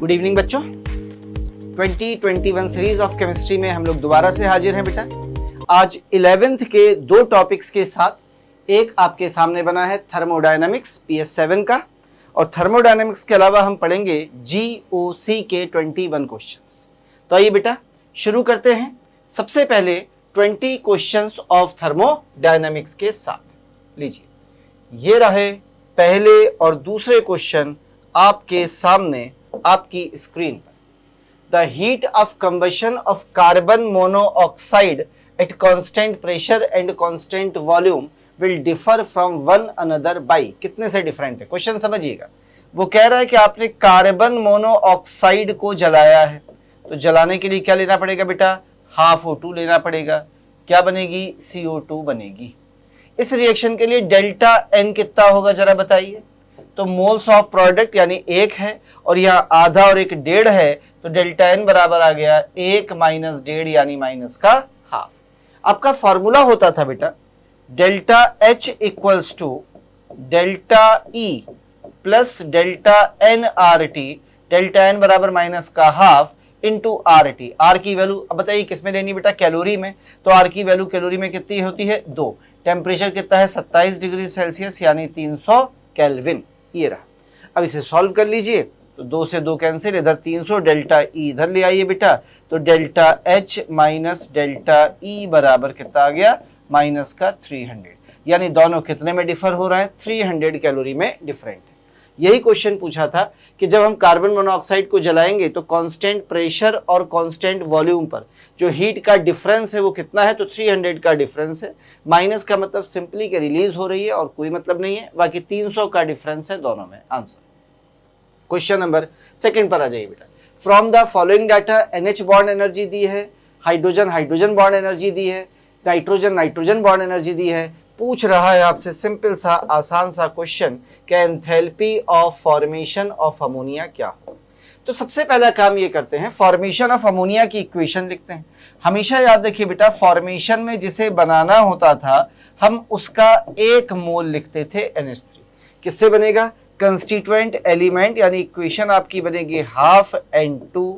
Good evening बच्चों। 2021 series of chemistry में हम लोग दोबारा से हाजिर हैं बेटा। आज 11th के दो टॉपिक्स के साथ एक आपके सामने बना है थर्मोडायनामिक्स PS7 का, और थर्मोडायनामिक्स के अलावा हम पढ़ेंगे GOC के 21 क्वेश्चंस। तो आइए बेटा शुरू करते हैं। सबसे पहले 20 क्वेश्चंस ऑफ थर्मोडायनामिक्स के साथ लीजिए, ये रहे पहले और दूसरे क्वेश्चन आपके सामने आपकी स्क्रीन पर। The heat of combustion of carbon monoxide at constant pressure and constant volume will differ from one another by. कितने से डिफरेंट है क्वेश्चन समझिएगा। वो कह रहा है कि आपने कार्बन मोनोऑक्साइड को जलाया है, तो जलाने के लिए क्या लेना पड़ेगा बेटा, हाफ O2 लेना पड़ेगा। क्या बनेगी, CO2 बनेगी। इस रिएक्शन के लिए डेल्टा N कितना होगा जरा बताइए। तो मोल्स ऑफ प्रोडक्ट यानी एक है और यहाँ आधा और एक डेढ़ है, तो डेल्टा N बराबर आ गया 1 माइनस डेढ़ यानी माइनस का हाफ। आपका फॉर्मूला होता था बेटा delta H equals to delta E plus delta N RT, delta N बराबर माइनस का हाफ इंटू RT। R की वैल्यू अब बताइए किसमें लेनी बेटा, कैलोरी में। तो R की वैल्यू कैलोरी में कितनी होती है, 2। टेम्परेचर कितना है 27 डिग्री सेल्सियस यानी 300 केल्विन। ये रहा। अब इसे सॉल्व कर लीजिए, तो 2 से 2 कैंसिल, इधर 300, डेल्टा E इधर ले आइए बेटा, तो delta H minus delta E बराबर कितना आ गया, माइनस का 300। यानी दोनों कितने में डिफर हो रहा है, 300 कैलोरी में डिफरेंट है। यही क्वेश्चन पूछा था कि जब हम कार्बन मोनोऑक्साइड को जलाएंगे तो कांस्टेंट प्रेशर और कांस्टेंट वॉल्यूम पर जो हीट का डिफरेंस है वो कितना है, तो 300 का डिफरेंस है। माइनस का मतलब सिंपली कि रिलीज हो रही है और कोई मतलब नहीं है, बाकी 300 का डिफरेंस है दोनों में। आंसर क्वेश्चन नंबर 2 पर आ जाइए बेटा। From the following data NH bond energy दी है, हाइड्रोजन हाइड्रोजन बॉन्ड एनर्जी दी है, नाइट्रोजन नाइट्रोजन बॉन्ड एनर्जी दी है। पूछ रहा है आपसे सिंपल सा आसान सा क्वेश्चन कि enthalpy of formation of ammonia क्या हो। तो सबसे पहला काम ये करते हैं, फॉर्मेशन ऑफ अमोनिया की इक्वेशन लिखते हैं। हमेशा याद रखिए बेटा, फॉर्मेशन में जिसे बनाना होता था हम उसका 1 मोल लिखते थे NH3। किससे बनेगा, कंस्टिट्यूएंट एलिमेंट, यानी इक्वेशन आपकी बनेगी half N2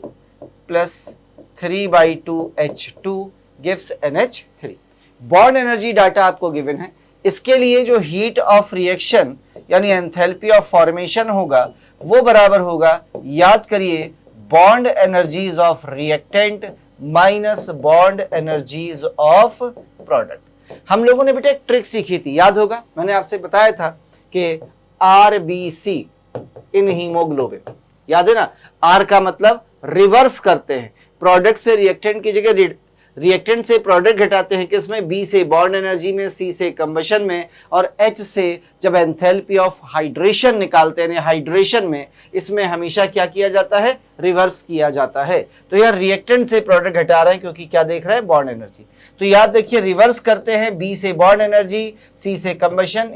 plus 3/2 H2 gives NH3। Bond energy data आपको गिवन है। इसके लिए जो हीट ऑफ रिएक्शन यानी एंथैल्पी ऑफ फॉर्मेशन होगा वो बराबर होगा, याद करिए, bond energies of reactant minus bond energies of product. हम लोगों ने बेटा एक ट्रिक सीखी थी, याद होगा, मैंने आपसे बताया था कि RBC इन हीमोग्लोबिन, याद है ना। R का मतलब रिवर्स करते हैं, प्रोडक्ट से रिएक्टेंट की जगह रिएक्टेंट से प्रोडक्ट घटाते हैं, किसमें, B से बॉन्ड एनर्जी में, C से कंबशन में, और H से जब एंथैल्पी ऑफ हाइड्रेशन निकालते हैं हाइड्रेशन में, इसमें हमेशा क्या किया जाता है, रिवर्स किया जाता है। तो यार रिएक्टेंट से प्रोडक्ट घटा रहे हैं क्योंकि क्या देख रहे हैं, बॉन्ड एनर्जी। तो याद रखिए रिवर्स करते हैं, B से बॉन्ड एनर्जी, C से कंबशन,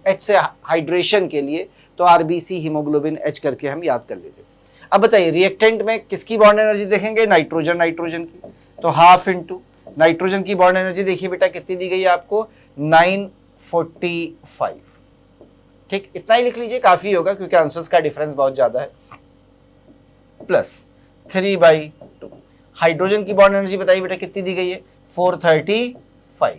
H से हाइड्रेशन के लिए, तो RBC हीमोग्लोबिन H करके हम याद कर लेते हैं। अब बताइए रिएक्टेंट में किसकी बॉन्ड एनर्जी देखेंगे, नाइट्रोजन नाइट्रोजन की, तो हाफ इंटू नाइट्रोजन की बॉन्ड एनर्जी देखिए बेटा कितनी दी गई है आपको, 945। ठीक, इतना ही लिख लीजिए, काफी होगा क्योंकि आंसर्स का डिफरेंस बहुत ज्यादा है। प्लस 3/2 हाइड्रोजन की बॉन्ड एनर्जी बताइए बेटा कितनी दी गई है, 435,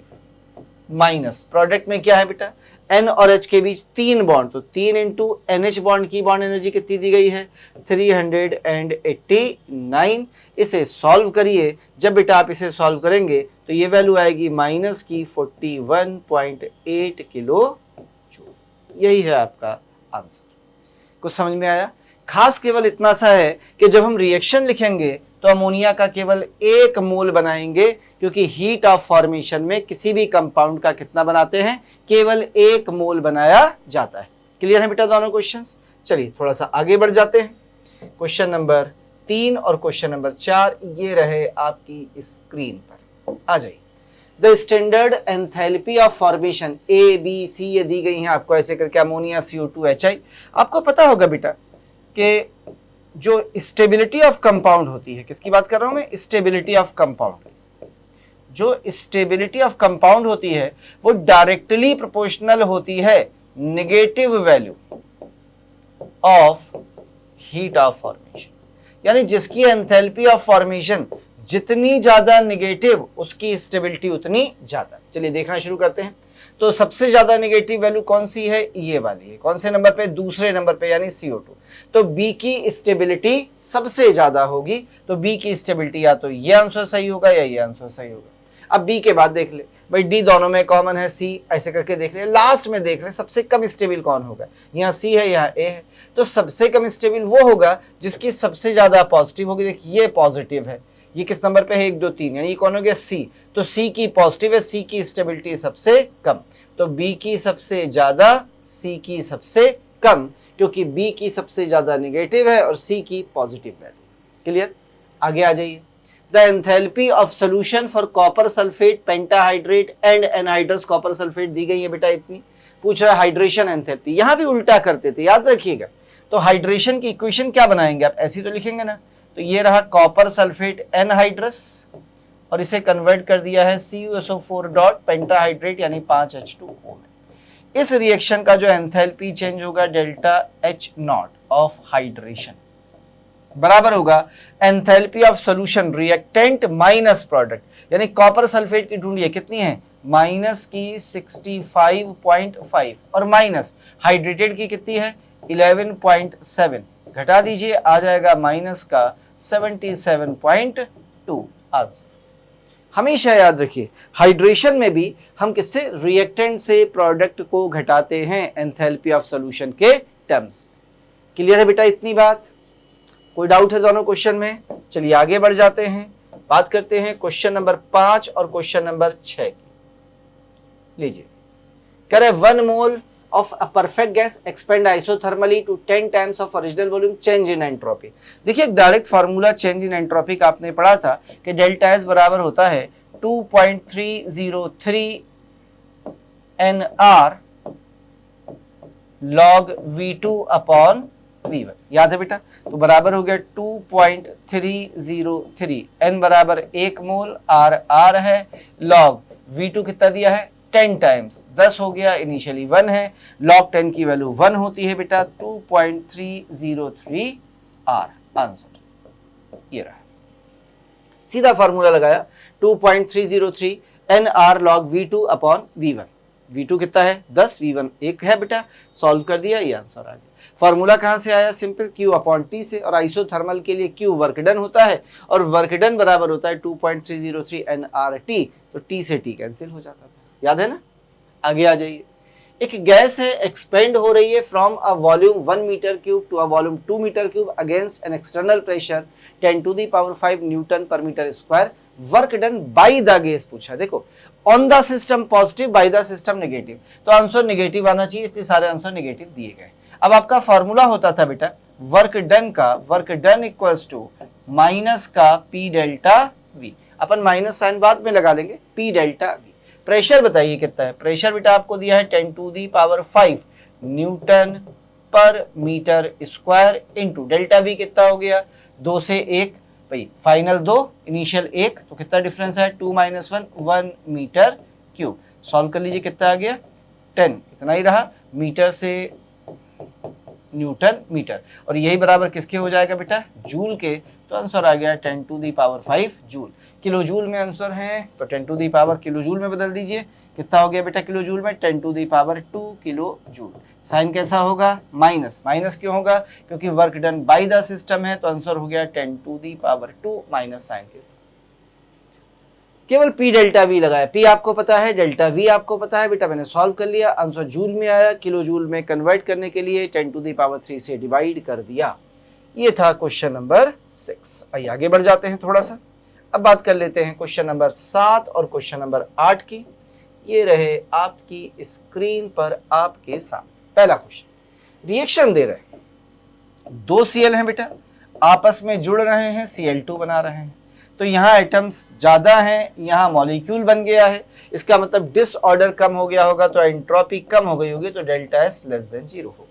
माइनस प्रोडक्ट में क्या है बेटा, N और H के बीच 3 बॉन्ड, तो 3 इंटू NH बॉन्ड की बॉन्ड एनर्जी कितनी दी गई है, 389। इसे सॉल्व करिए, जब बेटा आप इसे सॉल्व करेंगे तो ये वैल्यू आएगी माइनस की 41.8 किलो जूल। यही है आपका आंसर। कुछ समझ में आया। खास केवल इतना सा है कि जब हम रिएक्शन लिखेंगे तो अमोनिया का केवल 1 मोल बनाएंगे, क्योंकि हीट ऑफ फॉर्मेशन में किसी भी कंपाउंड का कितना बनाते हैं, केवल 1 मोल बनाया जाता है। क्लियर है बेटा दोनों क्वेश्चंस। चलिए थोड़ा सा आगे बढ़ जाते हैं। क्वेश्चन नंबर 3 और क्वेश्चन नंबर 4 ये रहे आपकी स्क्रीन पर, आ जाइए। The standard enthalpy of formation ABC ये दी गई है आपको ऐसे करके, अमोनिया CO2HI। आपको पता होगा बेटा कि जो स्टेबिलिटी ऑफ कंपाउंड होती है, किसकी बात कर रहा हूं मैं, स्टेबिलिटी ऑफ कंपाउंड। जो स्टेबिलिटी ऑफ कंपाउंड होती है वो डायरेक्टली प्रोपोर्शनल होती है negative value of heat of formation, यानी जिसकी एंथैल्पी ऑफ फॉर्मेशन जितनी ज्यादा निगेटिव उसकी स्टेबिलिटी उतनी ज्यादा। चलिए देखना शुरू करते हैं। तो सबसे ज्यादा नेगेटिव वैल्यू कौन सी है, ये वाली है। कौन से नंबर पे, दूसरे नंबर पे, यानी CO2। तो बी की स्टेबिलिटी सबसे ज्यादा होगी, तो बी की स्टेबिलिटी या तो ये आंसर सही होगा या ये आंसर सही होगा। अब बी के बाद देख ले भाई, डी दोनों में कॉमन है, सी ऐसे करके देख ले। लास्ट में देख ले सबसे कम स्टेबल कौन होगा, यहाँ सी है यहाँ ए है, तो सबसे कम स्टेबल वो होगा जिसकी सबसे ज्यादा पॉजिटिव होगी। देख ये पॉजिटिव है, ये किस नंबर पे है, 1 2 3, यानी ये कौन हो गया, सी। तो सी की पॉजिटिव है, सी की स्टेबिलिटी सबसे कम, तो बी की सबसे ज्यादा, सी की सबसे कम, क्योंकि बी की सबसे ज्यादा नेगेटिव है और सी की पॉजिटिव वैल्यू। क्लियर, आगे आ जाइए। The enthalpy of solution for copper sulphate, pentahydrate and anhydrous copper sulphate दी गई है बेटा इतनी। पूछ रहा है हाइड्रेशन एंथैल्पी, यहां भी उल्टा करते थे, याद रखिएगा। तो हाइड्रेशन की इक्वेशन क्या बनाएंगे आप, ऐसी तो लिखेंगे ना। तो ये रहा कॉपर सल्फेट एनहाइड्रस, और इसे कन्वर्ट कर दिया है CuSO4 डॉट पेंटाहाइड्रेट यानी 5H2O। इस रिएक्शन का जो एंथैल्पी चेंज होगा डेल्टा H0 ऑफ हाइड्रेशन बराबर होगा enthalpy of solution reactant minus product, यानी कॉपर सल्फेट की ढूंढिए कितनी है, माइनस की 65.5 और माइनस हाइड्रेटेड की कितनी है 11.7, घटा दीजिए आ जाएगा माइनस का 77.2 आंसर। हमेशा याद रखिए हाइड्रेशन में भी हम किससे, रिएक्टेंट से प्रोडक्ट को घटाते हैं एंथैल्पी ऑफ सॉल्यूशन के टर्म्स। क्लियर है बेटा इतनी बात, कोई डाउट है दोनों क्वेश्चन में। चलिए आगे बढ़ जाते हैं, बात करते हैं क्वेश्चन नंबर 5 और क्वेश्चन नंबर 6 की। लीजिए कह रहे 1 मोल of a perfect gas expand isothermally to 10 times of original volume, change in entropy। देखिए एक direct formula change in entropy का आपने पढ़ा था कि डेल्टा एस बराबर होता है 2.303 NR log V2 upon V1, याद है बेटा। तो बराबर हो गया 2.303, N बराबर 1 मोल, R है, log V2 कितना दिया है 10 टाइम्स, 10 हो गया, इनिशियली 1 है, log 10 की वैल्यू 1 होती है बेटा, 2.303 R आंसर ये रहा। सीधा फार्मूला लगाया 2.303 NR log V2 upon V1। V2 कितना है 10, V1 1 है बेटा, सॉल्व कर दिया, ये आंसर आ गया। फार्मूला कहां से आया, सिंपल Q अपॉन T से, और आइसोथर्मल के लिए Q वर्क डन होता है और वर्क डन बराबर होता है 2.303 NRT, तो T से T कैंसिल हो जाता था, याद है ना। आगे आ जाइए। एक गैस है एक्सपेंड हो रही है from a volume 1 metre cube to a volume 2 metre cube against an external pressure 10 to the power 5 newton per metre square, work done by the gas पूछा। देखो on the system positive, by the system negative, तो answer negative आना चाहिए, इसलिए सारे answer negative दिए गए। अब आपका फॉर्मूला होता था बेटा वर्क डन का, work done equals to minus का P डेल्टा V, अपन माइनस साइन बाद में लगा लेंगे, P डेल्टा V। प्रेशर बताइए कितना है, प्रेशर बेटा आपको दिया है 10 to the power 5 newton per metre square into delta V कितना हो गया 2 से 1, भाई फाइनल 2 इनिशियल 1, तो कितना डिफरेंस है 2 - 1 1 मीटर क्यूब। सॉल्व कर लीजिए कितना आ गया 10, इतना ही रहा, मीटर से न्यूटन मीटर, और यही बराबर किसके हो जाएगा बेटा जूल के, तो आंसर आ गया 10 to the power 5 joule. Kilo joule में आंसर है तो 10 to the power kilo joule में बदल दीजिए, कितना हो गया बेटा किलो जूल में 10 to the power 2 kilo joule. Sign कैसा होगा माइनस, माइनस क्यों होगा क्योंकि work done by the system है, तो आंसर हो गया 10 to the power 2 minus sign के साथ। केवल P डेल्टा V लगाया, P आपको पता है, डेल्टा V आपको पता है बेटा, मैंने सॉल्व कर लिया, आंसर जूल में आया, किलो जूल में कन्वर्ट करने के लिए 10 टू दी पावर 3 से डिवाइड कर दिया। ये था क्वेश्चन नंबर 6। आइए आगे बढ़ जाते हैं थोड़ा सा, अब बात कर लेते हैं क्वेश्चन नंबर 7 और क्वेश्चन नंबर 8 की। ये रहे आपकी स्क्रीन पर आपके सामने। पहला क्वेश्चन, रिएक्शन दे रहे हैं, 2 Cl हैं बेटा, आपस में जुड़ रहे हैं, Cl2 बना रहे हैं, तो यहाँ एटम्स ज्यादा हैं, यहाँ मॉलिक्यूल बन गया है, इसका मतलब डिसऑर्डर कम हो गया होगा, तो एंट्रोपी कम हो गई होगी, तो डेल्टा S लेस देन 0 होगा।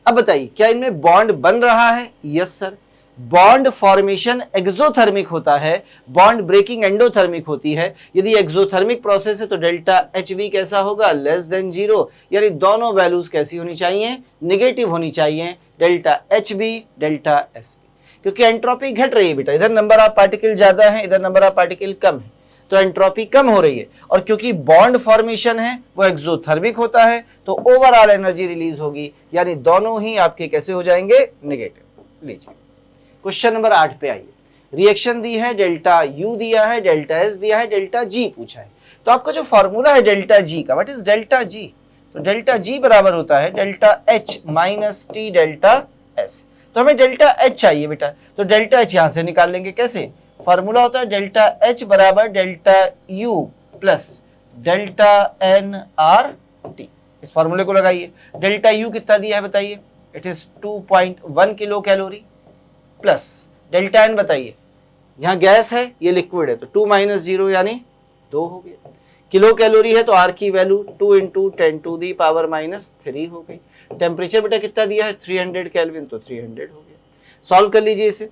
अब बताइए क्या इनमें बॉन्ड बन रहा है, yes sir. Bond formation exothermic होता है, बॉन्ड ब्रेकिंग एंडोथर्मिक होती है। यदि एक्सोथर्मिक प्रोसेस है तो डेल्टा HV कैसा होगा लेस देन 0, यानी दोनों वैल्यूज कैसी होनी चाहिए नेगेटिव होनी चाहिए, delta H B, delta S B, क्योंकि एंट्रोपी घट रही है बेटा, इधर नंबर ऑफ पार्टिकल ज्यादा है, इधर नंबर ऑफ पार्टिकल कम है, तो एंट्रोपी कम हो रही है। और क्योंकि बॉन्ड फॉर्मेशन है वो एक्सोथर्मिक होता है, तो ओवरऑल एनर्जी रिलीज होगी, यानी दोनों ही आपके कैसे हो जाएंगे, नेगेटिव। लीजिए क्वेश्चन नंबर 8 पे आइए। रिएक्शन दी है, डेल्टा यू दिया है, डेल्टा एस दिया है, डेल्टा जी पूछा है। तो आपका जो फॉर्मूला है डेल्टा जी का, व्हाट इज डेल्टा जी? तो डेल्टा जी बराबर होता है delta H minus T delta S. तो हमें डेल्टा एच चाहिए बेटा, तो डेल्टा एच यहां से निकाल लेंगे। कैसे? फॉर्मूला होता है डेल्टा एच बराबर delta U plus delta N R T. इस फॉर्मूले को लगाइए। डेल्टा यू कितना दिया है बताइए? It is 2.1 kilo calorie plus delta N बताइए, यहाँ गैस है ये लिक्विड है, तो 2 माइनस 0 यानी 2 हो गया। किलो कैलोरी है तो आर की value 2 into 10 to the power minus 3 हो गई। टेम्परेचर बेटा कितना दिया है? 300 केल्विन, तो 300 हो गया। सॉल्व कर लीजिए इसे।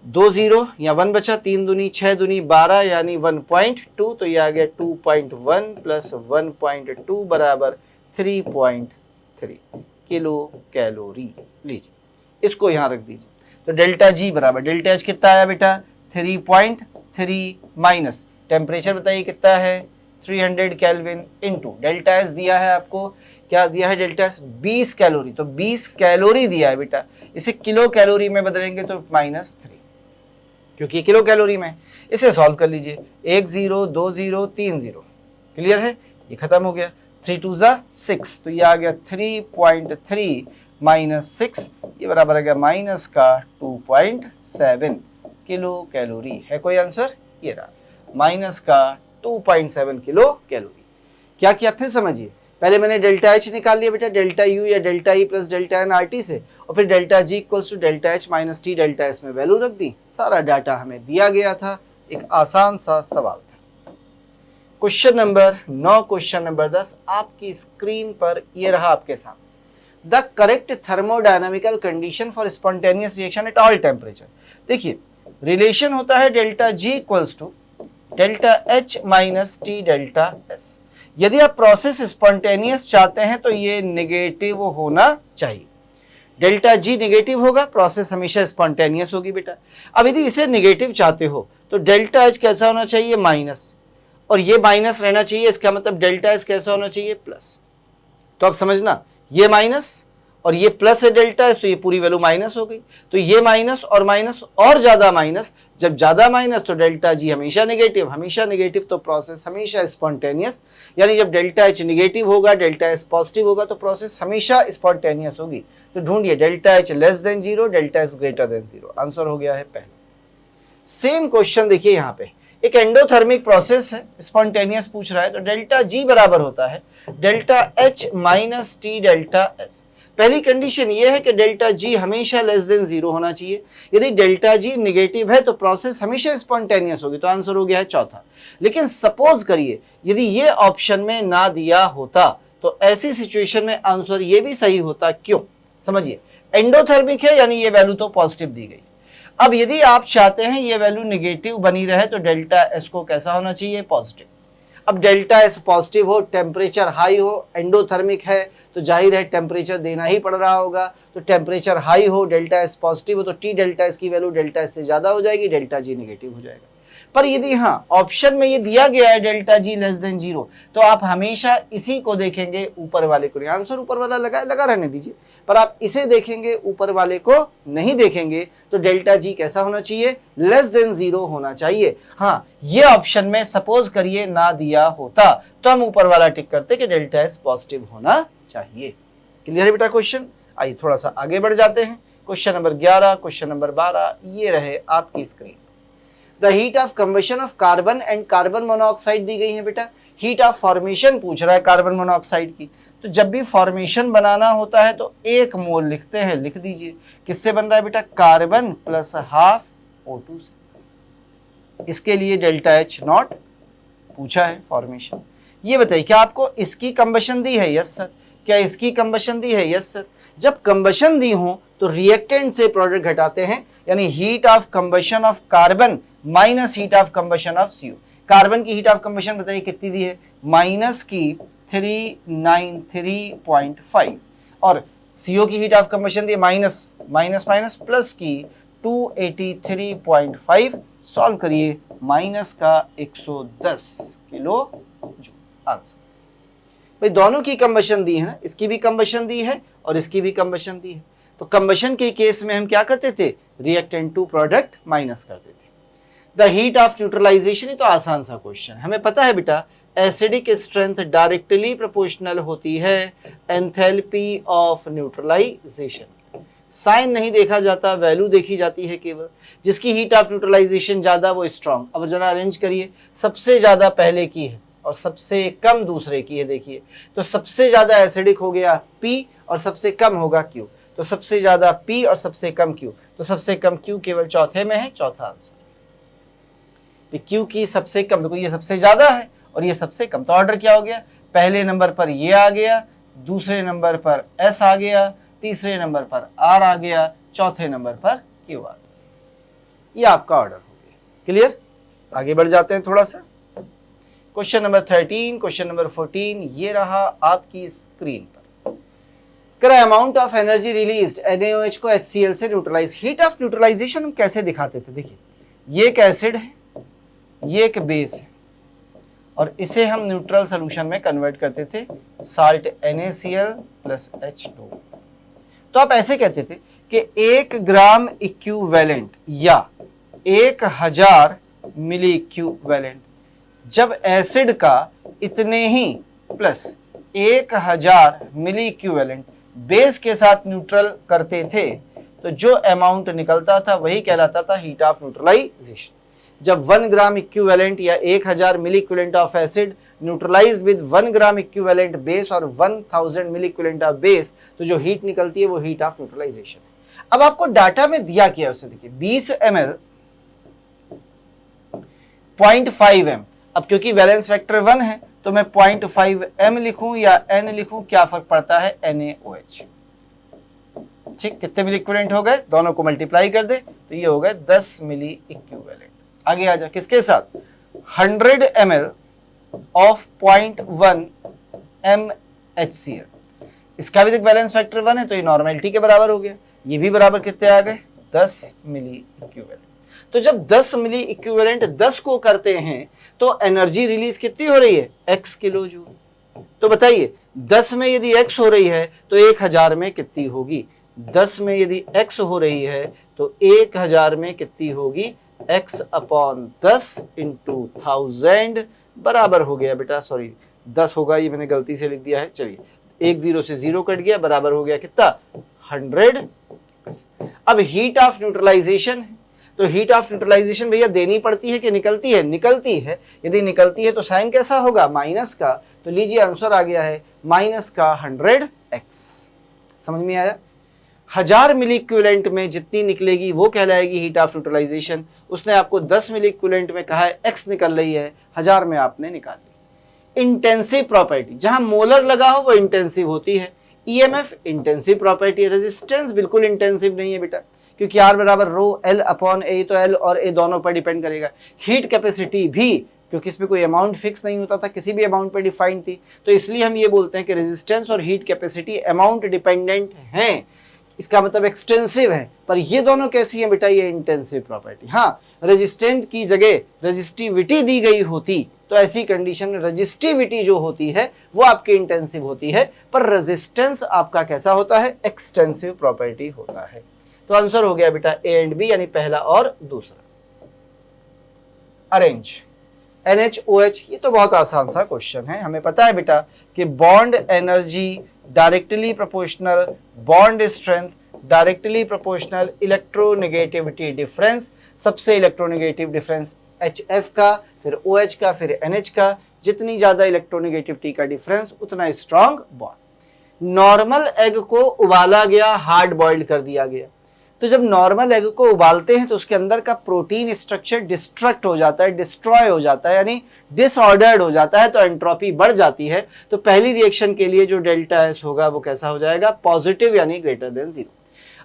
2 0 या 1 बचा, 3 दूनी 6 दूनी 12 यानी 1.2, तो ये आ गया 2.1 प्लस 1.2 बराबर 3.3 किलो कैलोरी। लीजिए इसको यहाँ रख दीजिए। तो डेल्टा जी बराबर डेल्टा एच कितना आया बेटा? 3.3 माइनस टेम्परेचर बताइए कितना है? 300 केल्विन इंटू डेल्टा एस दिया है आपको, क्या दिया है डेल्टा एस? 20 कैलोरी, तो 20 कैलोरी दिया है बेटा। इसे किलो कैलोरी में बदलेंगे तो -3, क्योंकि किलो कैलोरी में। इसे सॉल्व कर लीजिए। 1 0 2 0 3 0, क्लियर है? ये खत्म हो गया। 3 2 6, तो ये आ गया 3.3 माइनस 6, ये बराबर आ गया माइनस का 2.7 किलो कैलोरी। है कोई आंसर? ये रहा, माइनस का 2.7 किलो कैलोरी। क्या किया फिर समझिए। पहले मैंने डेल्टा एच निकाल लिया बेटा, डेल्टा यू या delta E plus delta N R T से, और फिर delta G equals to delta H minus T delta S में वैल्यू रख दी। सारा डाटा हमें दिया गया था। एक आसान सा सवाल था। क्वेश्चन नंबर 9, क्वेश्चन नंबर 10 आपकी स्क्रीन पर ये रहा आपके सामने। The correct thermodynamical condition for spontaneous reaction at all temperature. देखिए रिलेशन होता है delta G equals to delta H minus T delta S. यदि आप प्रोसेस स्पॉन्टेनियस चाहते हैं तो ये नेगेटिव होना चाहिए। डेल्टा जी नेगेटिव होगा, प्रोसेस हमेशा स्पॉन्टेनियस होगी बेटा। अब यदि इसे नेगेटिव चाहते हो तो डेल्टा एच कैसा होना चाहिए? माइनस, और ये माइनस रहना चाहिए। इसका मतलब डेल्टा एच कैसा होना चाहिए? प्लस। तो अब समझना, ये माइनस और ये प्लस है डेल्टा एस, तो ये पूरी वैल्यू माइनस हो गई। तो ये माइनस और माइनस और ज्यादा माइनस, जब ज्यादा माइनस तो डेल्टा जी हमेशा नेगेटिव, तो प्रोसेस हमेशा स्पॉन्टेनियस। यानी जब डेल्टा एच नेगेटिव होगा, डेल्टा एस पॉजिटिव होगा, तो प्रोसेस हमेशा स्पॉन्टेनियस होगी। तो ढूंढिए delta H less than 0, delta S greater than 0। Answer हो गया है पहला। सेम क्वेश्चन देखिए यहाँ पे, एक एंडोथर्मिक प्रोसेस है, स्पॉन्टेनियस पूछ रहा है, तो डेल्टा जी बराबर होता है delta H minus T delta S. पहली कंडीशन ये है कि डेल्टा जी हमेशा लेस देन 0 होना चाहिए। यदि डेल्टा जी नेगेटिव है तो प्रोसेस हमेशा स्पॉन्टेनियस होगी, तो आंसर हो गया है चौथा। लेकिन सपोज करिए यदि ये ऑप्शन में ना दिया होता तो ऐसी सिचुएशन में आंसर ये भी सही होता। क्यों? समझिए, एंडोथर्मिक है यानी ये वैल्यू तो पॉजिटिव दी गई। अब यदि आप चाहते हैं ये वैल्यू नेगेटिव बनी रहे तो डेल्टा एस को कैसा होना चाहिए? पॉजिटिव। अब डेल्टा एस पॉजिटिव हो, टेम्परेचर हाई हो, एंडोथर्मिक है तो जाहिर है टेम्परेचर देना ही पड़ रहा होगा। तो टेम्परेचर हाई हो, डेल्टा एस पॉजिटिव हो, तो टी डेल्टा एस की वैल्यू डेल्टा एस से ज्यादा हो जाएगी, डेल्टा जी नेगेटिव हो जाएगा। पर यदि हाँ ऑप्शन में ये दिया गया है डेल्टा जी लेस देन 0, तो आप हमेशा इसी को देखेंगे, ऊपर वाले को नहीं। आंसर ऊपर वाला लगा रहने दीजिए, पर आप इसे देखेंगे, ऊपर वाले को नहीं देखेंगे। तो डेल्टा जी कैसा होना चाहिए? लेस देन 0 होना चाहिए। हाँ, ये ऑप्शन में सपोज करिए ना दिया होता तो हम ऊपर वाला टिक करते कि डेल्टा एस पॉजिटिव होना चाहिए। क्लियर है बेटा क्वेश्चन? आइए थोड़ा सा आगे बढ़ जाते हैं। क्वेश्चन नंबर 11, क्वेश्चन नंबर 12 ये रहे आपकी screen. The heat of combustion of carbon and carbon monoxide दी गई है बेटा। हीट ऑफ फॉर्मेशन पूछ रहा है कार्बन मोनोऑक्साइड की। तो जब भी फॉर्मेशन बनाना होता है तो 1 मोल लिखते हैं, लिख दीजिए। किससे बन रहा है बेटा? कार्बन प्लस हाफ O2 से। इसके लिए डेल्टा एच नॉट पूछा है फॉर्मेशन। ये बताइए क्या आपको इसकी कंबशन दी है? Yes sir. क्या इसकी कंबशन दी है? Yes sir. जब कंबशन दी हो तो रिएक्टेंट से प्रोडक्ट घटाते हैं, यानी heat of combustion of carbon minus heat of combustion of CO। Carbon की हीट ऑफ कंबशन बताइए कितनी दी है? माइनस की 393.5, और CO की heat of combustion the minus minus minus plus की 283.5, सॉल्व करिए, माइनस का 110 किलो जूल आंसर। भाई दोनों की कंबशन दी है ना, इसकी भी कंबशन दी है और इसकी भी कंबशन दी है, तो कंबशन के केस में हम क्या करते थे, रिएक्टेंट टू प्रोडक्ट माइनस करते थे। द हीट ऑफ न्यूट्रलाइजेशन, ये तो आसान सा क्वेश्चन, हमें पता है बेटा एसिडिक स्ट्रेंथ डायरेक्टली प्रोपोर्शनल होती है एंथैल्पी ऑफ न्यूट्रलाइजेशन। साइन नहीं देखा जाता, वैल्यू देखी जाती है केवल। जिसकी हीट ऑफ न्यूट्रलाइजेशन ज्यादा वो स्ट्रॉन्ग। अब जरा अरेंज करिए, सबसे ज्यादा पहले की है और सबसे कम दूसरे की है। देखिए तो सबसे ज्यादा एसिडिक हो गया P और सबसे कम होगा Q, तो सबसे ज्यादा P और सबसे कम Q, तो सबसे कम Q केवल चौथे में है, चौथा आंसर। Q की सबसे कम, देखो ये सबसे ज्यादा है और ये सबसे कम, तो ऑर्डर क्या हो गया, पहले नंबर पर ये आ गया, दूसरे नंबर पर S आ गया, तीसरे नंबर पर R आ गया, चौथे नंबर पर Q आ गया। ये आपका ऑर्डर हो गया। क्लियर? आगे बढ़ जाते हैं थोड़ा सा। क्वेश्चन नंबर 13, क्वेश्चन नंबर 14 ये रहा आपकी स्क्रीन पर। करा amount of energy released NaOH को HCl से न्यूट्रलाइज। हीट ऑफ न्यूट्रलाइजेशन हम कैसे दिखाते थे, देखिए ये एक एसिड है, ये एक बेस है और इसे हम न्यूट्रल सोल्यूशन में कन्वर्ट करते थे, साल्ट NaCl प्लस H2। तो आप ऐसे कहते थे कि 1 ग्राम इक्विवेलेंट या 1000 मिली इक्विवेलेंट, जब एसिड का इतने ही प्लस 1000 मिली इक्विवेलेंट बेस के साथ न्यूट्रल करते थे तो जो अमाउंट निकलता था वही कहलाता था हीट ऑफ न्यूट्रलाइजेशन। जब 1 ग्राम इक्विवेलेंट या 1000 milliequivalent of acid neutralise with 1 gram equivalent base और 1000 मिली इक्विवेलेंट ऑफ बेस, तो जो हीट निकलती है वो हीट ऑफ न्यूट्रलाइजेशन है। अब आपको डाटा में दिया क्या है उसे देखिए, 20 ml 0.5 m। अब क्योंकि वैलेंस फैक्टर 1 है तो मैं 0.5 m लिखूं या n लिखूं, क्या फर्क पड़ता है, NaOH। ठीक, कितने मिली इक्विवेलेंट हो गए, दोनों को मल्टीप्लाई कर दे तो ये हो गए 10 मिली इक्विवेलेंट। आगे आ जा, किसके साथ, 100 ml ऑफ 0.1 m HCl। इसका भी देख वैलेंस फैक्टर 1 है तो ये नॉर्मेलिटी के बराबर हो गया, ये भी बराबर कितने आ गए, 10 मिली इक्विवेलेंट। तो जब 10 मिली इक्विवेलेंट 10 को करते हैं तो एनर्जी रिलीज कितनी हो रही है, x किलो जूल। तो बताइए 10 में यदि x हो रही है तो 1000 में कितनी होगी, 10 में यदि x हो रही है तो 1000 में कितनी होगी, x अपॉन 10 इंटू 1000 बराबर हो गया बेटा, सॉरी 10 होगा, ये मैंने गलती से लिख दिया है, चलिए 1 0 से 0 कट गया, बराबर हो गया कितना, 100x। अब हीट ऑफ न्यूट्रलाइजेशन है तो हीट ऑफ न्यूट्रलाइजेशन भैया देनी पड़ती है कि निकलती है, निकलती है। यदि निकलती है तो साइन कैसा होगा, माइनस का, तो लीजिए आंसर आ गया है माइनस का 100x। समझ में आया? 1000 मिली इक्विवेलेंट में जितनी निकलेगी वो कहलाएगी हीट ऑफ न्यूट्रलाइजेशन। उसने आपको 10 मिली इक्विवेलेंट में कहा है x निकल रही है, 1000 में आपने निकाल ली। इंटेंसिव प्रॉपर्टी, जहां मोलर लगा हो वो इंटेंसिव होती है। EMF इंटेंसिव प्रॉपर्टी है, रेजिस्टेंस बिल्कुल इंटेंसिव नहीं है बेटा, क्योंकि R बराबर रो L अपॉन A, तो L और A दोनों पर डिपेंड करेगा। हीट कैपेसिटी भी, क्योंकि इसमें कोई अमाउंट फिक्स नहीं होता था, किसी भी अमाउंट पर डिफाइंड थी, तो इसलिए हम ये बोलते हैं कि रेजिस्टेंस और हीट कैपेसिटी अमाउंट डिपेंडेंट हैं। इसका मतलब एक्सटेंसिव है, पर ये दोनों कैसी हैं बेटा, ये इंटेंसिव प्रॉपर्टी। हाँ, रेजिस्टेंट की जगह रेजिस्टिविटी दी गई होती तो ऐसी कंडीशन में रेजिस्टिविटी जो होती है वो आपकी इंटेंसिव होती है, पर रेजिस्टेंस आपका कैसा होता है, एक्सटेंसिव प्रॉपर्टी होता है। तो आंसर हो गया बेटा A एंड B, यानी पहला और दूसरा। अरेंज NaOH, ये तो बहुत आसान सा क्वेश्चन है। हमें पता है बेटा कि bond energy directly proportional, bond strength directly proportional, electronegativity difference, सबसे इलेक्ट्रोनेगेटिव डिफरेंस HF का, फिर OH का, फिर NH का। जितनी ज्यादा इलेक्ट्रोनेगेटिविटी का डिफरेंस उतना स्ट्रॉन्ग बॉन्ड। नॉर्मल एग को उबाला गया, हार्ड बॉइल्ड कर दिया गया, तो जब नॉर्मल एग को उबालते हैं तो उसके अंदर का प्रोटीन स्ट्रक्चर डिस्ट्रक्ट हो जाता है, डिस्ट्रॉय हो जाता है, यानी डिसऑर्डर्ड हो जाता है, तो एंट्रोपी बढ़ जाती है। तो पहली रिएक्शन के लिए जो डेल्टा S होगा वो कैसा हो जाएगा, पॉजिटिव, यानी ग्रेटर देन 0।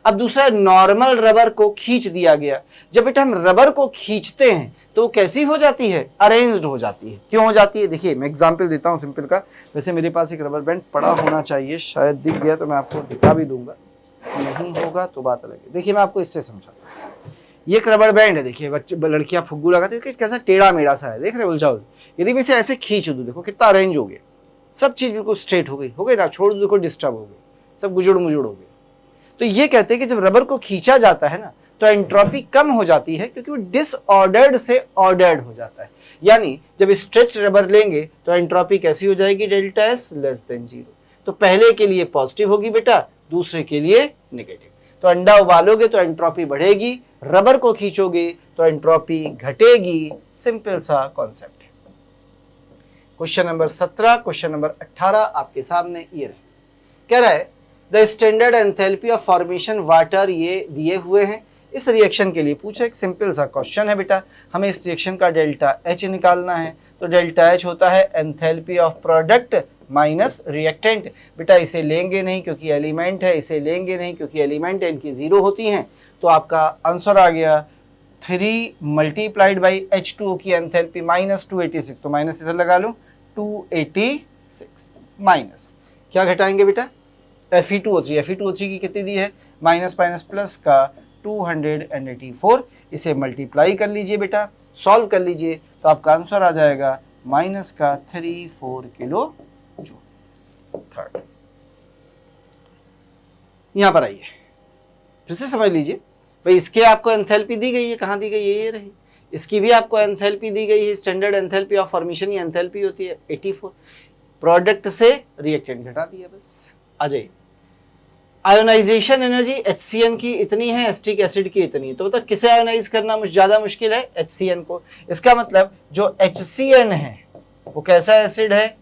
अब दूसरा, नॉर्मल रबर को खींच दिया गया। जब बेटा हम रबर को खींचते हैं तो वो कैसी हो जाती है? अरेंज्ड हो जाती है। क्यों हो जाती है? देखिए मैं एग्जांपल देता हूँ सिंपल का। वैसे मेरे पास एक रबर बैंड पड़ा होना चाहिए, शायद दिख गया तो मैं आपको दिखा भी दूंगा, नहीं होगा तो बात अलग है। देखिए मैं आपको इससे समझाता हूँ। ये एक रबर बैंड है, देखिए बच्चे लड़कियां फुग्गू लगाते हैं, कैसा टेढ़ा मेढ़ा सा है, देख रहे उलझा उलझा। यदि मैं इसे ऐसे खींच दूँ, देखो कितना अरेंज हो गया, सब चीज बिल्कुल स्ट्रेट हो गई ना, छोड़ दो देखो डिस्टर्ब हो गई, सब गुजुड़ मुजुड़ हो गया। तो ये कहते हैं कि जब रबर को खींचा जाता है ना तो एंट्रोपी कम हो जाती है, क्योंकि वो डिसऑर्डर्ड से ऑर्डर्ड हो जाता है। यानी जब स्ट्रेच रबर लेंगे तो एंट्रोपी कैसी हो जाएगी? Delta S less than 0। तो पहले के लिए पॉजिटिव होगी बेटा, दूसरे के लिए नेगेटिव। तो अंडा उबालोगे तो एंट्रोपी बढ़ेगी, रबर को खींचोगे तो एंट्रोपी घटेगी। सिंपल सा कॉन्सेप्ट है। क्वेश्चन नंबर 17, क्वेश्चन नंबर 18 आपके सामने ये रहे। कह रहा है the standard enthalpy of formation water, ये दिए हुए हैं। इस रिएक्शन के लिए पूछा, एक सिंपल सा क्वेश्चन है बेटा, हमें इस रिएक्शन का डेल्टा एच निकालना है। तो डेल्टा एच होता है enthalpy of product minus reactant. बेटा इसे लेंगे नहीं क्योंकि एलिमेंट है, इसे लेंगे नहीं क्योंकि एलिमेंट है, इनकी 0 होती हैं। तो आपका आंसर आ गया 3 मल्टीप्लाइड बाई H2O की एंथैल्पी माइनस 286। तो माइनस इधर लगा लो, 286 माइनस क्या घटाएंगे बेटा? Fe2O3। Fe2O3 की कितनी दी है? माइनस माइनस प्लस का 284। इसे मल्टीप्लाई कर लीजिए बेटा, सॉल्व कर लीजिए, तो आपका आंसर आ जाएगा माइनस का 34 किलो जूल। थर्ड, यहां पर आइए, फिर से समझ लीजिए भाई, इसके आपको एंथैल्पी दी गई है, कहाँ दी गई है? ये रही। इसकी भी आपको एंथैल्पी दी गई है, स्टैंडर्ड एंथैल्पी ऑफ फॉर्मेशन की एंथैल्पी होती है 84। प्रोडक्ट से रिएक्टेंट घटा दिया, बस। आ जाइए, आयोनाइजेशन एनर्जी HCN की इतनी है, एसिटिक एसिड की इतनी है। तो बताओ किसे आयोनाइज करना ज़्यादा मुश्किल है? HCN को। इसका मतलब जो HCN है वो कैसा एसिड है?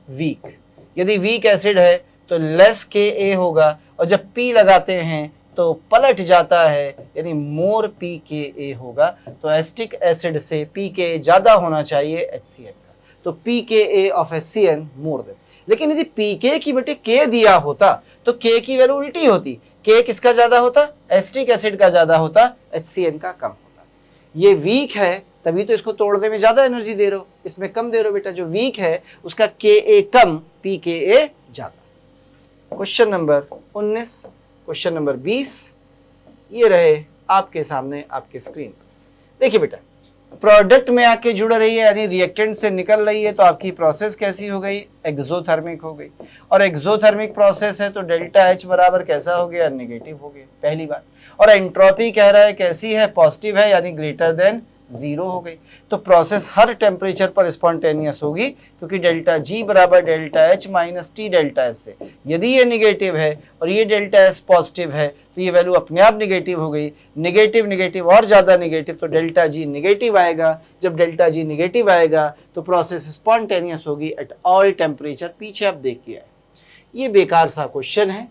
वीक। यदि वीक एसिड है तो लेस Ka होगा, और जब P लगाते हैं तो पलट जाता है, यानी मोर pKa होगा। तो एसिटिक एसिड से pKa ज़्यादा होना चाहिए HCN का, तो pKa of HCN more than. लेकिन यदि pK की बेटे K दिया होता तो K की वैल्यू उल्टी होती। K किसका ज्यादा होता? एसिटिक एसिड का ज्यादा होता, HCN का कम होता। ये वीक है तभी तो इसको तोड़ने में ज्यादा एनर्जी दे रहे हो, इसमें कम दे रहे हो बेटा। जो वीक है उसका Ka कम, pKa ज्यादा। क्वेश्चन नंबर 19, क्वेश्चन नंबर 20 ये रहे आपके सामने, आपके स्क्रीन पर। देखिए बेटा, प्रोडक्ट में आके जुड़ रही है, यानी रिएक्टेंट से निकल रही है, तो आपकी प्रोसेस कैसी हो गई? एक्सोथर्मिक हो गई। और एक्सोथर्मिक प्रोसेस है तो डेल्टा एच बराबर कैसा हो गया? नेगेटिव हो गया, पहली बात। और एंट्रोपी कह रहा है कैसी है? पॉजिटिव है, यानी ग्रेटर देन 0 हो गई। तो प्रोसेस हर टेम्परेचर पर स्पॉन्टेनियस होगी, क्योंकि डेल्टा G बराबर delta H minus T delta S से। यदि ये निगेटिव है और ये डेल्टा S पॉजिटिव है तो ये वैल्यू अपने आप निगेटिव हो गई। निगेटिव निगेटिव और ज़्यादा निगेटिव, तो डेल्टा G निगेटिव आएगा। जब डेल्टा G निगेटिव आएगा तो प्रोसेस स्पॉन्टेनियस होगी एट ऑल टेम्परेचर। पीछे आप देखिए, ये बेकार सा क्वेश्चन है,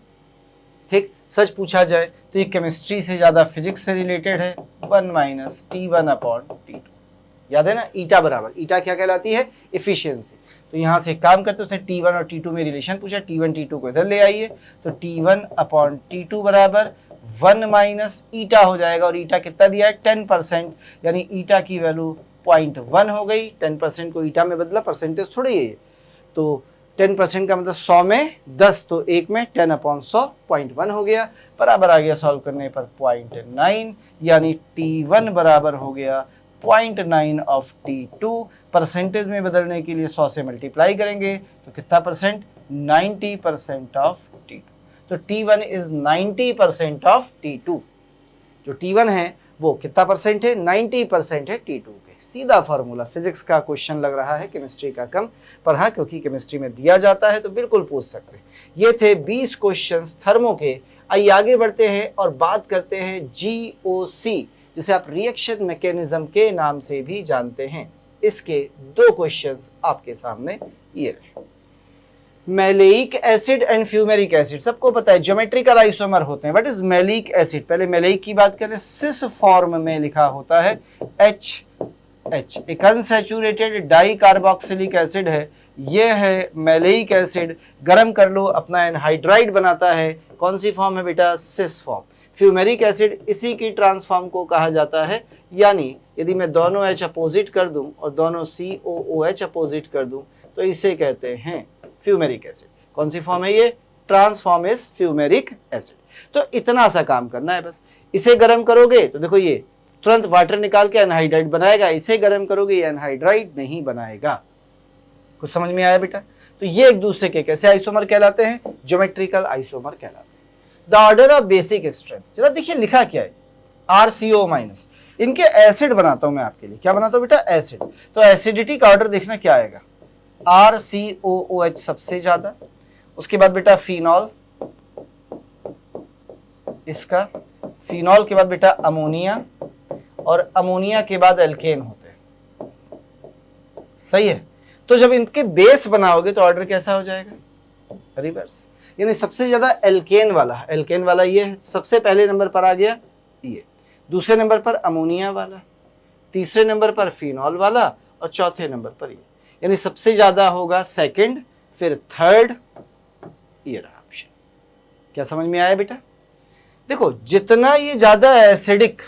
ठीक। सच पूछा जाए तो ये केमिस्ट्री से ज़्यादा फिजिक्स से रिलेटेड है। 1 माइनस T1 अपॉन T2, याद है ना? ईटा बराबर, ईटा क्या कहलाती है? इफिशियंसी। तो यहाँ से एक काम करते, उसने T1 और T2 में रिलेशन पूछा, T1 T2 को इधर ले आइए, तो T1 अपॉन T2 बराबर 1 माइनस ईटा हो जाएगा। और ईटा कितना दिया है? 10%, यानी ईटा की वैल्यू 0.1 हो गई। 10% को ईटा में बदला, परसेंटेज थोड़ी है। तो 10% का मतलब 100 में 10, तो 1 में 10 अपॉन 100, 0.1 हो गया। बराबर आ गया सॉल्व करने पर 0.9, यानी T1 बराबर हो गया 0.9 ऑफ T2। परसेंटेज में बदलने के लिए 100 से मल्टीप्लाई करेंगे तो कितना परसेंट? 90% of T2। तो T1 इज 90% ऑफ T2। जो T1 है वो कितना परसेंट है? 90% है T2 के। सीधा फार्मूला, फिजिक्स का क्वेश्चन लग रहा है, केमिस्ट्री का कम, पर हाँ क्योंकि केमिस्ट्री में दिया जाता है तो बिल्कुल पूछ सकते हैं। ये थे 20 क्वेश्चंस थर्मो के। आइए आगे बढ़ते हैं और बात करते हैं GOC, जिसे आप रिएक्शन मैकेनिज्म के नाम से भी जानते हैं। इसके 2 क्वेश्चंस आपके सामने ये रहे। Maleic acid and fumaric acid, सबको पता है ज्योमेट्रिकल आइसोमर होते हैं। What is maleic acid? पहले मैलेइक की बात करें, सिस फॉर्म में लिखा होता है H एक अनसैचुरेटेड डाई कार्बोक्सिलिक एसिड है, ये है मैलेइक एसिड, गर्म कर लो अपना एनहाइड्राइड बनाता है, कौन सी फॉर्म है बेटा, सिस फॉर्म। फ्यूमेरिक एसिड इसी की ट्रांसफॉर्म को कहा जाता है, यानी यदि मैं दोनों H अपोजिट कर दूं और दोनों COOH अपोजिट कर दूं तो इसे कहते हैं फ्यूमेरिक एसिड। कौन सी फॉर्म है ये, ट्रांसफॉर्म इज फ्यूमेरिक एसिड। तो इतना सा काम करना है बस, इसे गर्म करोगे तो देखो ये तुरंत वाटर निकाल के एनहाइड्राइड बनाएगा, इसे गर्म करोगे ये एनहाइड्राइड नहीं बनाएगा। कुछ समझ में आया बेटा? तो ये एक दूसरे के कैसे आइसोमर कहलाते हैं, ज्योमेट्रिकल आइसोमर कहलाते हैं। The order of basic strength, जरा देखिए लिखा क्या है, RCO-। इनके एसिड बनाता हूं मैं आपके लिए, क्या बनाता हूं बेटा, एसिड। तो एसिडिटी का ऑर्डर देखना क्या आएगा, RCOOH सबसे ज्यादा, उसके बाद बेटा फिनॉल, इसका फिनॉल के बाद बेटा अमोनिया, और अमोनिया के बाद एल्केन होते हैं। सही है? तो जब इनके बेस बनाओगे तो ऑर्डर कैसा हो जाएगा, रिवर्स, यानी सबसे ज्यादा एल्केन वाला ये है, सबसे पहले नंबर पर आ गया ये, दूसरे नंबर पर अमोनिया वाला, तीसरे नंबर पर फिनॉल वाला, और चौथे नंबर पर ये, यानी सबसे ज्यादा होगा सेकंड, फिर थर्ड, ये रहा ऑप्शन। क्या समझ में आया बेटा? देखो जितना ये ज्यादा एसिडिक,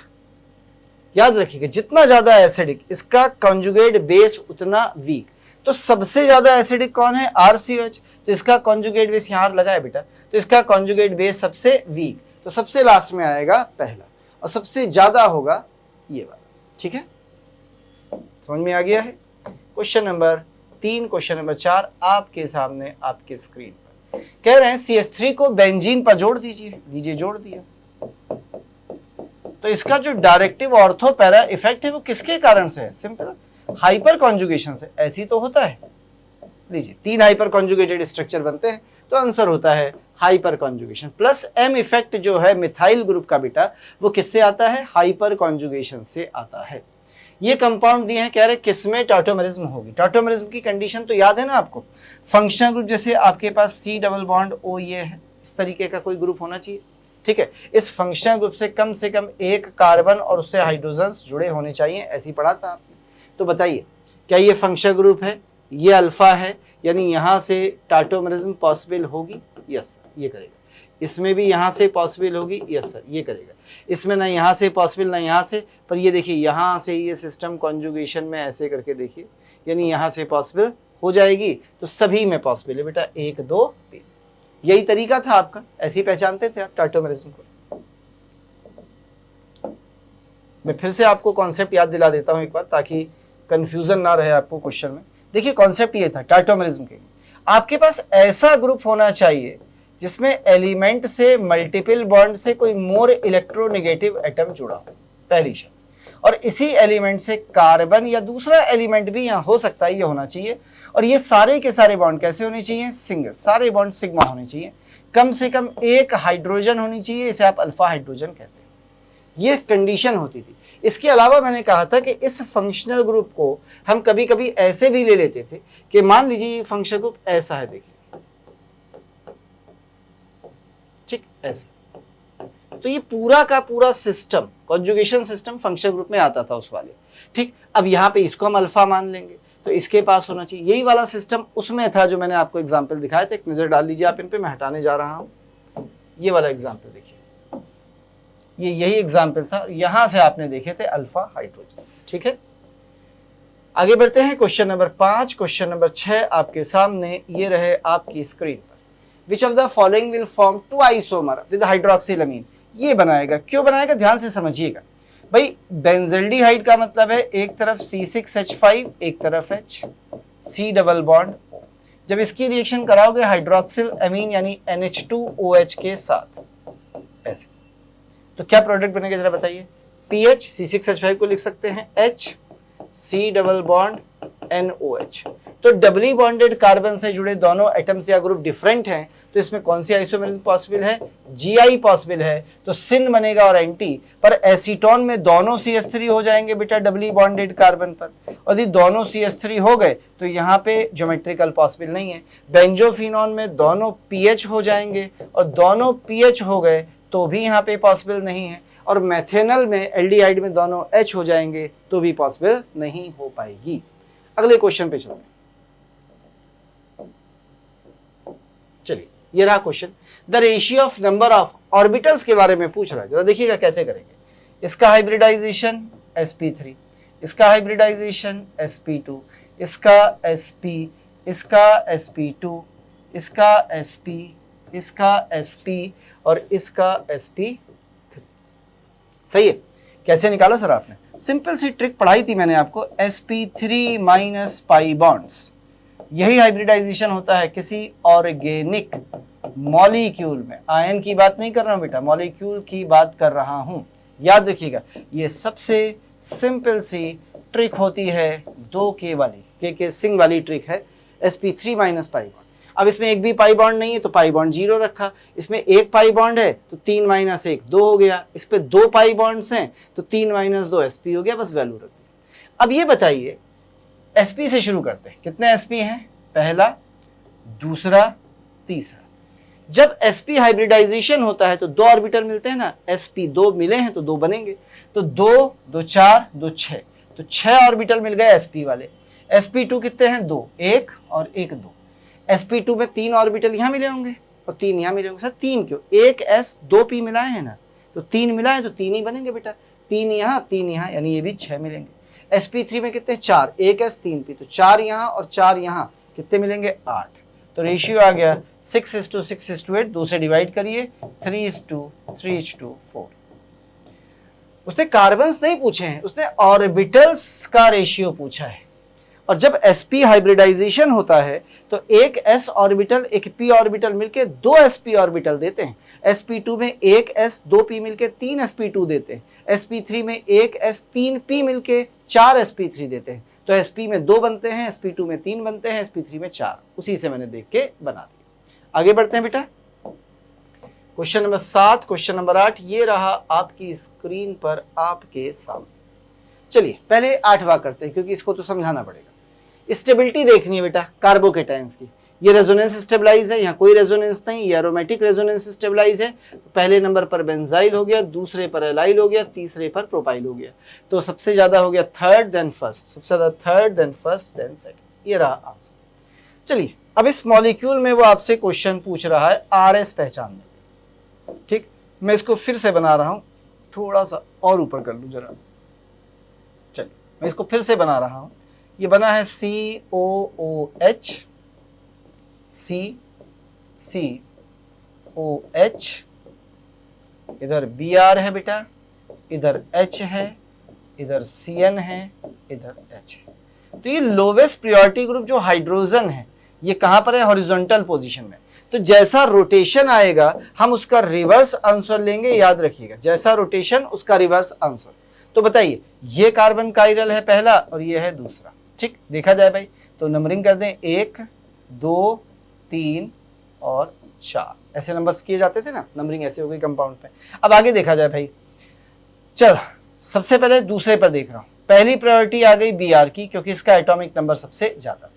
याद रखिएगा जितना ज्यादा एसिडिक इसका कॉन्जुगेट बेस उतना वीक। तो सबसे ज्यादा एसिडिक कौन है, RCOH, तो इसका कॉन्जुगेट बेस यहां लगा है बेटा, तो इसका कॉन्जुगेट बेस सबसे वीक, तो सबसे लास्ट में आएगा पहला, और सबसे ज्यादा होगा ये वाला। ठीक है, समझ में आ गया है? क्वेश्चन नंबर 3, क्वेश्चन नंबर 4 आपके सामने आपके स्क्रीन पर कह रहे हैं CH3 को बेंजीन पर जोड़ दीजिए, लीजिए जोड़ दिया। तो इसका जो डायरेक्टिव ऑर्थो पैरा इफेक्ट है वो किसके कारण से है, सिंपल हाइपर कॉन्जुगेशन से। ऐसी तो होता है, लीजिए 3 हाइपर कॉन्जुगेटेड स्ट्रक्चर बनते हैं, तो आंसर होता है hyper conjugation. Plus M effect जो है मिथाइल ग्रुप का बेटा, वो किससे आता है, हाइपर कॉन्जुगेशन से आता है। ये कंपाउंड दिए हैं, कह रहे किसमें टॉटोमेरिज्म होगी। टॉटोमेरिज्म की कंडीशन तो याद है ना आपको, फंक्शनल ग्रुप जैसे आपके पास C डबल बॉन्ड O ये है, इस तरीके का कोई ग्रुप होना चाहिए। ठीक है, इस फंक्शनल ग्रुप से कम एक कार्बन और उससे हाइड्रोजन्स जुड़े होने चाहिए, ऐसी पढ़ा था आपने। तो बताइए क्या ये फंक्शनल ग्रुप है, ये अल्फा है, यानी यहाँ से टॉटोमेरिज्म पॉसिबल होगी, यस सर ये करेगा। इसमें भी यहाँ से पॉसिबल होगी, यस सर ये करेगा। इसमें ना यहाँ से पॉसिबल ना यहाँ से, पर ये देखिए यहाँ से ये सिस्टम कॉन्जुगेशन में ऐसे करके देखिए, यानी यहाँ से पॉसिबल हो जाएगी। तो सभी में पॉसिबल है बेटा, 1 2 3, यही तरीका था आपका, ऐसे ही पहचानते थे आप टॉटोमेरिज्म को। मैं फिर से आपको कॉन्सेप्ट याद दिला देता हूँ एक बार, ताकि कंफ्यूजन ना रहे आपको क्वेश्चन में। देखिए कॉन्सेप्ट ये था टॉटोमेरिज्म के, आपके पास ऐसा ग्रुप होना चाहिए जिसमें एलिमेंट से मल्टीपल बॉन्ड से कोई मोर इलेक्ट्रोनेगेटिव एटम जुड़ा हो, पहली शर्त। और इसी एलिमेंट से कार्बन या दूसरा एलिमेंट भी यहाँ हो सकता है, ये होना चाहिए। और ये सारे के सारे बॉन्ड कैसे होने चाहिए, सिंगल, सारे बॉन्ड सिग्मा होने चाहिए। कम से कम एक हाइड्रोजन होनी चाहिए, इसे आप अल्फा हाइड्रोजन कहते हैं। ये कंडीशन होती थी। इसके अलावा मैंने कहा था कि इस फंक्शनल ग्रुप को हम कभी कभी ऐसे भी ले लेते थे कि मान लीजिए ये फंक्शनल ग्रुप ऐसा है, देखिए ठीक ऐसे, तो ये पूरा का पूरा system, conjugation system functional group में आता था उस वाले। ठीक, अब यहाँ पे इसको हम अल्फा मान लेंगे, तो इसके पास होना चाहिए यही वाला सिस्टम उसमें था जो मैंने आपको एग्जाम्पल दिखाया था। एक नजर डाल लीजिए आप इन पे, मैं हटाने जा रहा हूं। ये वाला एग्जाम्पल देखिए, ये यही एग्जाम्पल था, यहां से आपने देखे थे अल्फा हाइड्रोजन। ठीक है, आगे बढ़ते हैं। क्वेश्चन नंबर 5, क्वेश्चन नंबर 6 आपके सामने ये रहे आपकी स्क्रीन पर। Which of the following will form 2 isomer with hydroxylamine. ये बनाएगा, क्यों बनाएगा, ध्यान से समझिएगा भाई। बेंजल्डिहाइड का मतलब है एक तरफ C6H5 एक तरफ H, C डबल बॉन्ड। जब इसकी रिएक्शन कराओगे हाइड्रोक्सिल अमीन यानी NH2OH के साथ ऐसे, तो क्या प्रोडक्ट बनेगा जरा बताइए। PH, C6H5 को लिख सकते हैं H, C double bond NOH। तो डबली बॉन्डेड कार्बन से जुड़े दोनों एटम्स या ग्रुप डिफरेंट हैं, तो इसमें कौन सी आइसोमेरिज्म पॉसिबल है, GI पॉसिबल है। तो सिन बनेगा और एंटी, पर एसीटोन में दोनों CH3 हो जाएंगे बेटा डबली बॉन्डेड कार्बन पर, और यदि दोनों CH3 हो गए तो यहाँ पे ज्योमेट्रिकल पॉसिबल नहीं है। बेंजोफिनॉन में दोनों PH हो जाएंगे, और दोनों PH हो गए तो भी यहाँ पे पॉसिबल नहीं है। और मेथेनल में एल्डिहाइड में दोनों H हो जाएंगे तो भी पॉसिबल नहीं हो पाएगी। अगले क्वेश्चन पे चलो। चलिए ये रहा question. The ratio of number of orbitals के बारे में पूछ रहा है, जरा देखिएगा कैसे करेंगे। इसका हाइब्रिडाइजेशन sp3, इसका हाइब्रिडाइजेशन sp2, इसका sp, इसका sp2, इसका sp, इसका sp और इसका sp3। सही है। कैसे निकाला सर आपने? सिंपल सी ट्रिक पढ़ाई थी मैंने आपको, sp3 माइनस पाई बॉन्ड्स। यही हाइब्रिडाइजेशन होता है किसी ऑर्गेनिक मॉलिक्यूल में। आयन की बात नहीं कर रहा हूं बेटा, मॉलिक्यूल की बात कर रहा हूं। याद रखिएगा, ये सबसे सिंपल सी ट्रिक होती है 2k वाली, के सिंग वाली ट्रिक है, sp3 माइनस पाई बॉन्ड। अब इसमें एक भी पाई बॉन्ड नहीं है तो पाई बॉन्ड 0 रखा। इसमें एक पाई बॉन्ड है तो 3 माइनस 1 2 हो गया। इस पे 2 पाई बॉन्ड्स हैं तो 3 माइनस 2 sp हो गया, बस वैल्यू रख दी। अब ये बताइए, sp से शुरू करते हैं। कितने sp हैं? पहला, दूसरा, तीसरा। जब sp हाइब्रिडाइजेशन होता है तो 2 ऑर्बिटल मिलते हैं ना, sp 2 मिले हैं तो 2 बनेंगे, तो 2 2 4 2 6, तो 6 ऑर्बिटल मिल गए sp वाले। sp2 कितने हैं? 2, 1 और 1 2। sp2 में 3 ऑर्बिटल यहाँ मिले होंगे और 3 यहाँ मिले होंगे। सर 3 क्यों? 1 s 2 p मिलाए हैं ना, तो 3 मिला है तो 3 ही बनेंगे बेटा। 3 यहाँ, यानी ये भी 6 मिलेंगे। sp3 में कितने? 4, 1 s 3 p, तो 4 यहाँ और 4 यहाँ, कितने मिलेंगे? 8। तो रेशियो आ गया 6:6:8। 2 से डिवाइड करिए, 3:3:4। उसने कार्बन्स नहीं पूछे हैं, उसने ऑर्बिटल्स का रेशियो पूछा है। और जब sp हाइब्रिडाइजेशन होता है तो एक s ऑर्बिटल एक p ऑर्बिटल मिलके 2 sp ऑर्बिटल देते हैं। sp2 में एक s 2 p मिलके 3 sp2 देते हैं। sp3 में एक s 3 p मिलके 4 sp3 देते हैं। तो sp में 2 बनते हैं, sp2 में 3 बनते हैं, sp3 में 4। उसी से मैंने देख के बना दिया। आगे बढ़ते हैं बेटा। क्वेश्चन नंबर 7, क्वेश्चन नंबर 8 ये रहा आपकी स्क्रीन पर आपके सामने। चलिए पहले 8वां करते हैं क्योंकि इसको तो समझाना पड़ेगा। स्टेबिलिटी देखनी है बेटा कार्बोकेटाइंस की। ये रेजोनेंस स्टेबलाइज है, यहाँ कोई रेजोनेंस नहीं, ये एरोमेटिक रेजोनेंस स्टेबलाइज है। पहले नंबर पर बेंजाइल हो गया, दूसरे पर एलाइल हो गया, तीसरे पर प्रोपाइल हो गया। तो सबसे ज्यादा हो गया थर्ड देन फर्स्ट, सबसे ज्यादा third then first then second. ये रहा आंसर। चलिए अब इस मॉलिक्यूल में वो आपसे क्वेश्चन पूछ रहा है RS पहचानने के। ठीक, मैं इसको फिर से बना रहा हूँ, थोड़ा सा और ऊपर कर लूँ जरा। चलिए मैं इसको फिर से बना रहा हूँ। ये बना है COOH, COH, इधर Br है बेटा, इधर H है, इधर Cn है, इधर H है। तो ये लोवेस्ट प्रायोरिटी ग्रुप जो हाइड्रोजन है ये कहाँ पर है? हॉरिजॉन्टल पोजीशन में। तो जैसा रोटेशन आएगा हम उसका रिवर्स आंसर लेंगे, याद रखिएगा, जैसा रोटेशन उसका रिवर्स आंसर। तो बताइए ये कार्बन काइरल है पहला और ये है दूसरा। ठीक, देखा जाए भाई तो नंबरिंग कर दें, 1 2 3 और 4, ऐसे नंबर्स किए जाते थे ना, नंबरिंग ऐसे हो गई कंपाउंड पे। अब आगे देखा जाए भाई। चल सबसे पहले दूसरे पर देख रहा हूँ। पहली प्रायोरिटी आ गई Br की क्योंकि इसका एटॉमिक नंबर सबसे ज्यादा।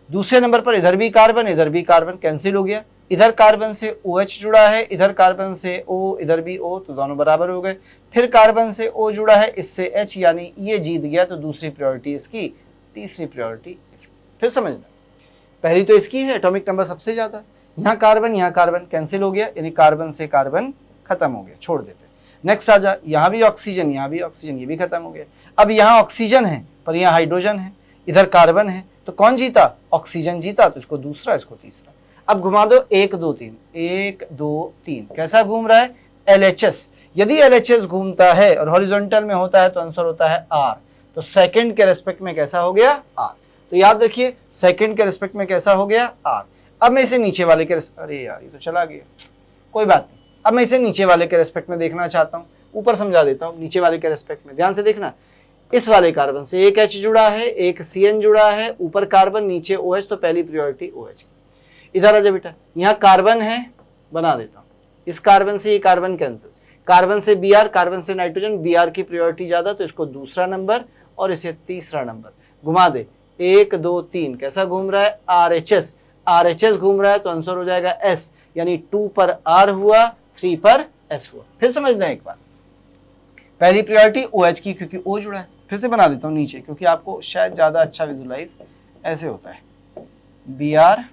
दूसरे नंबर पर इधर भी कार्बन, इधर भी कार्बन, कैंसिल हो गया। इधर कार्बन से OH जुड़ा है, इधर कार्बन से O, इधर भी O, तो दोनों बराबर हो गए। फिर कार्बन से O जुड़ा है, इससे H, यानी ये जीत गया। तो दूसरी प्रायोरिटी इसकी, तीसरी प्रायोरिटी इसकी। फिर समझना, पहली तो इसकी है, एटॉमिक नंबर सबसे ज्यादा। यहाँ कार्बन कैंसिल हो गया, यानी कार्बन से कार्बन खत्म हो गया, छोड़ देते। नेक्स्ट आ जा, यहाँ भी ऑक्सीजन, यहाँ भी ऑक्सीजन, ये भी खत्म हो गया। अब यहाँ ऑक्सीजन है पर यहाँ हाइड्रोजन है, इधर कार्बन है, तो कौन जीता? ऑक्सीजन जीता। तो इसको दूसरा, इसको तीसरा। अब घुमा दो 1 2 3, 1 2 3, कैसा घूम रहा है? LHS। यदि LHS घूमता है और हॉरिजॉन्टल में होता है तो आंसर होता है R। तो सेकंड के रेस्पेक्ट में कैसा हो गया? R। तो याद रखिए सेकंड के रेस्पेक्ट में कैसा हो गया? R। अब मैं इसे नीचे वाले के अरे यार ये तो चला गया, कोई बात नहीं। अब मैं इसे नीचे वाले के रेस्पेक्ट में देखना चाहता हूँ, ऊपर समझा देता हूँ। नीचे वाले के रेस्पेक्ट में ध्यान से देखना, इस वाले कार्बन से एक H जुड़ा है, एक Cn जुड़ा है, ऊपर कार्बन नीचे OH, तो पहली प्रायोरिटी OH की। इधर आ जा बेटा, यहाँ कार्बन है, बना देता हूँ। इस कार्बन से ये कार्बन कैंसिल, कार्बन से Br, कार्बन से नाइट्रोजन, Br की प्रायोरिटी ज्यादा, तो इसको दूसरा नंबर और इसे तीसरा नंबर। घुमा दे 1 2 3, कैसा घूम रहा है? RHS। RHS घूम रहा है तो आंसर हो जाएगा S, यानी 2 पर R हुआ, 3 पर S हुआ। फिर समझना एक बार, पहली प्रायोरिटी OH की, क्योंकि O जुड़ा है। फिर से बना देता हूँ नीचे, क्योंकि आपको शायद ज़्यादा अच्छा विजुलाइज ऐसे होता है, Br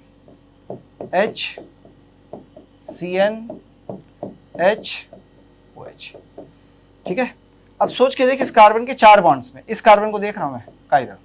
H CN H OH। ठीक है, अब सोच के देख, इस कार्बन के 4 बॉन्ड्स में, इस कार्बन को देख रहा हूं मैं कायरल,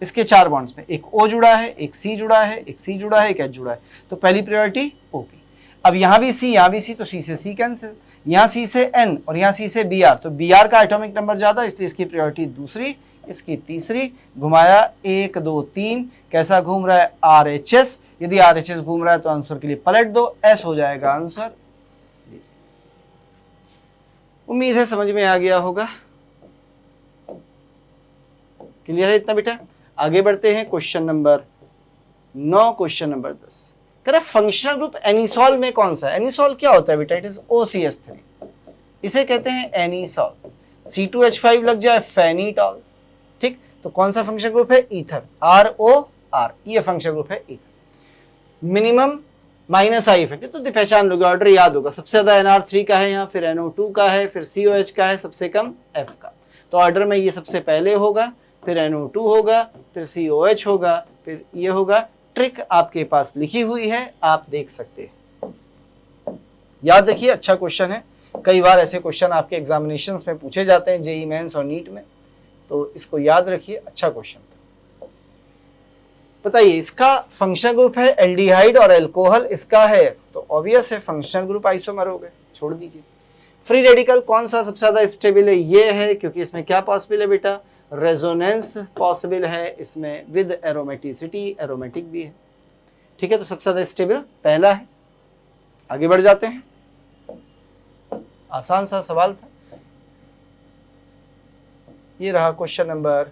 इसके 4 बॉन्ड्स में एक O जुड़ा है, एक C जुड़ा है, एक C जुड़ा है, एक H जुड़ा है, तो पहली प्रायोरिटी O की। अब यहाँ भी C, यहाँ भी C, तो C से C कैंसिल, यहाँ C से N और यहाँ C से Br, तो Br का एटॉमिक नंबर ज़्यादा, इसलिए इसकी प्रायोरिटी दूसरी, इसकी तीसरी। घुमाया 1 2 3, कैसा घूम रहा है? RHS। यदि RHS घूम रहा है तो आंसर के लिए पलट दो, S हो जाएगा आंसर। उम्मीद है समझ में आ गया होगा। क्लियर है इतना बेटा? आगे बढ़ते हैं क्वेश्चन नंबर 9, क्वेश्चन नंबर 10। कह रहा फंक्शनल ग्रुप एनिसॉल में कौन सा है? एनिसॉल क्या होता है बेटा? इट इज OCS3, इसे कहते हैं एनिसॉल। C2H5 लग जाए फेनिटॉल। ठीक, तो कौन सा फंक्शनल ग्रुप है? ईथर, ROR, ये फंक्शनल ग्रुप है ईथर। मिनिमम -I इफेक्ट तो पहचान लोगे, ऑर्डर याद होगा। सबसे ज्यादा NR3 का है यहाँ, फिर NO2 का है, फिर COH का है, सबसे कम F का। तो ऑर्डर में ये सबसे पहले होगा, फिर NO2 होगा, फिर COH होगा, फिर ये होगा। ट्रिक आपके पास लिखी हुई है, आप देख सकते हैं। याद रखिए, अच्छा क्वेश्चन है। कई बार ऐसे क्वेश्चन आपके एग्जामिनेशंस में पूछे जाते हैं, JEE मेंस और नीट में, तो इसको याद रखिए, अच्छा क्वेश्चन। बताइए, इसका फंक्शनल ग्रुप है एल्डिहाइड और अल्कोहल, इसका है तो ऑब्वियस है फंक्शनल ग्रुप आइसोमर हो गए, छोड़ दीजिए। फ्री रेडिकल कौन सा सबसे ज्यादा स्टेबल है? ये है, क्योंकि इसमें क्या पॉसिबल है बेटा? रेजोनेंस पॉसिबल है इसमें विद एरोमेटिसिटी, एरोमेटिक भी है। ठीक है, तो सबसे ज्यादा स्टेबल पहला है। आगे बढ़ जाते हैं, आसान सा सवाल था। ये रहा question number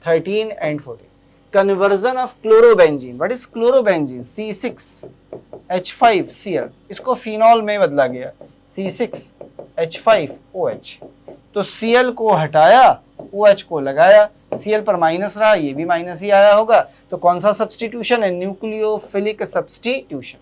13 and 14। Conversion of chlorobenzene, what is chlorobenzene? C6H5Cl, इसको फिनॉल में बदला गया, C6H5OH। तो Cl को हटाया, OH को लगाया, Cl पर माइनस रहा, ये भी माइनस ही आया होगा। तो कौन सा सब्सटीट्यूशन है? Nucleophilic substitution.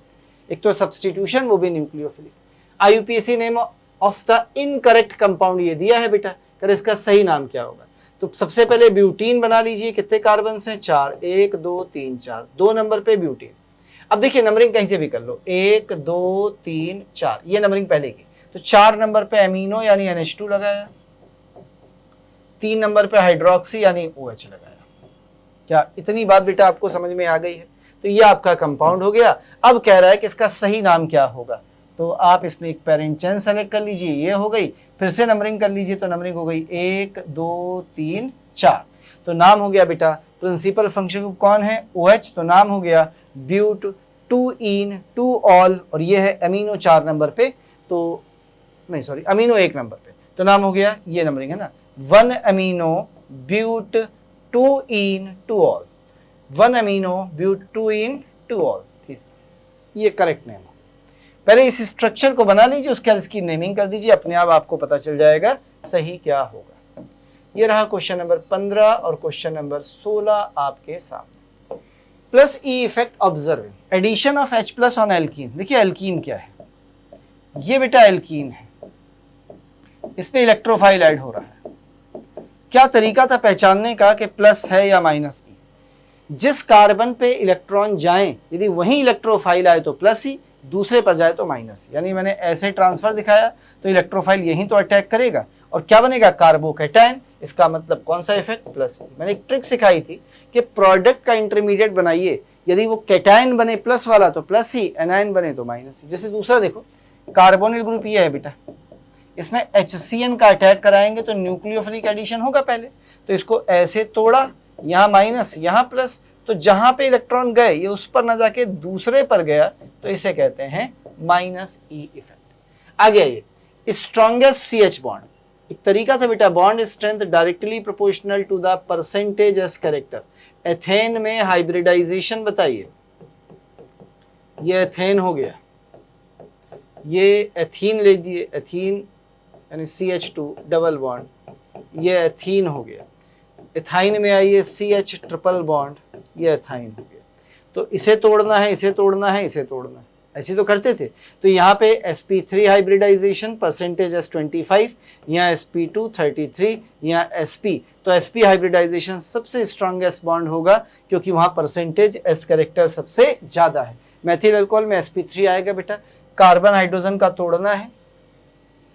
एक तो सब्सटीट्यूशन, वो भी nucleophilic. IUPAC name of the incorrect compound ये दिया है बेटा, कर इसका सही नाम क्या होगा? तो सबसे पहले ब्यूटीन बना लीजिए। कितने कार्बन हैं? 4, 1 2 3 4, 2 नंबर पे ब्यूटीन। अब देखिए, नंबरिंग कहीं से भी कर लो, 1 2 3 4, ये नंबरिंग पहले की। तो 4 नंबर पे अमीनो यानी NH2 लगाया, 3 नंबर पे हाइड्रोक्सी यानी OH लगाया। क्या इतनी बात बेटा आपको समझ में आ गई है? तो ये आपका कंपाउंड हो गया। अब कह रहा है कि इसका सही नाम क्या होगा, तो आप इसमें एक पेरेंट चेन सेलेक्ट कर लीजिए, ये हो गई। फिर से नंबरिंग कर लीजिए, तो नंबरिंग हो गई 1 2 3 4। तो नाम हो गया बेटा, प्रिंसिपल फंक्शन ग्रुप कौन है? OH, तो नाम हो गया ब्यूट 2इन 2ऑल, और ये है अमीनो 4 नंबर पे, तो नहीं सॉरी, अमीनो 1 नंबर पे, तो नाम हो गया, ये नंबरिंग है ना, 1 अमीनो ब्यूट 2इन 2ऑल, 1 अमीनो ब्यूट 2इन 2ऑल। ठीक, ये करेक्ट नेम है। पहले इस स्ट्रक्चर को बना लीजिए, उसके बाद इसकी नेमिंग कर दीजिए, अपने आप आपको पता चल जाएगा सही क्या होगा। ये रहा क्वेश्चन नंबर 15 और क्वेश्चन नंबर 16 आपके सामने। Plus E effect observe, addition of H plus on alkene. देखिए एल्कीन क्या है, ये बेटा एल्कीन है, इस पे इलेक्ट्रोफाइल ऐड हो रहा है। क्या तरीका था पहचानने का कि प्लस है या माइनस ई? जिस कार्बन पे इलेक्ट्रॉन जाएं, यदि वहीं इलेक्ट्रोफाइल आए तो प्लस ई, दूसरे पर जाए तो माइनस। यानी मैंने ऐसे ट्रांसफर दिखाया तो इलेक्ट्रोफाइल यहीं तो अटैक करेगा और क्या बनेगा? कार्बोकैटायन। इसका मतलब कौन सा इफेक्ट? प्लस। मैंने एक ट्रिक सिखाई थी कि प्रोडक्ट का इंटरमीडिएट बनाइए, यदि वो कैटायन बने प्लस वाला तो प्लस ही, एनायन बने तो माइनस ही। जैसे दूसरा देखो, कार्बोनिल ग्रुप ये है बेटा, इसमें HCN का अटैक कराएंगे तो न्यूक्लियोफिलिक एडिशन होगा पहले, तो इसको ऐसे तोड़ा, यहाँ माइनस यहाँ प्लस, तो जहां पे इलेक्ट्रॉन गए ये उस पर ना जाके दूसरे पर गया, तो इसे कहते हैं माइनस ई इफेक्ट। आगे आइए, स्ट्रॉन्गेस्ट CH बॉन्ड। एक तरीका था बेटा, bond strength directly proportional to the percentage S character. Ethane में हाइब्रिडाइजेशन बताइए, ये एथेन हो गया, ये एथीन ले दिए, एथीन यानी CH2 डबल बॉन्ड, ये एथीन हो गया। एथाइन में आइए, CH ट्रिपल बॉन्ड, ये एथाइन हो गया। तो इसे तोड़ना है, इसे तोड़ना है, इसे तोड़ना है, ऐसे तो करते थे। तो यहाँ पे sp3 हाइब्रिडाइजेशन परसेंटेज s25, यहाँ sp2 33, यहाँ sp, तो sp हाइब्रिडाइजेशन सबसे स्ट्रॉन्गेस्ट बॉन्ड होगा क्योंकि वहाँ परसेंटेज s कैरेक्टर सबसे ज़्यादा है। मैथिल अल्कोहल में sp3 आएगा बेटा, कार्बन हाइड्रोजन का तोड़ना है,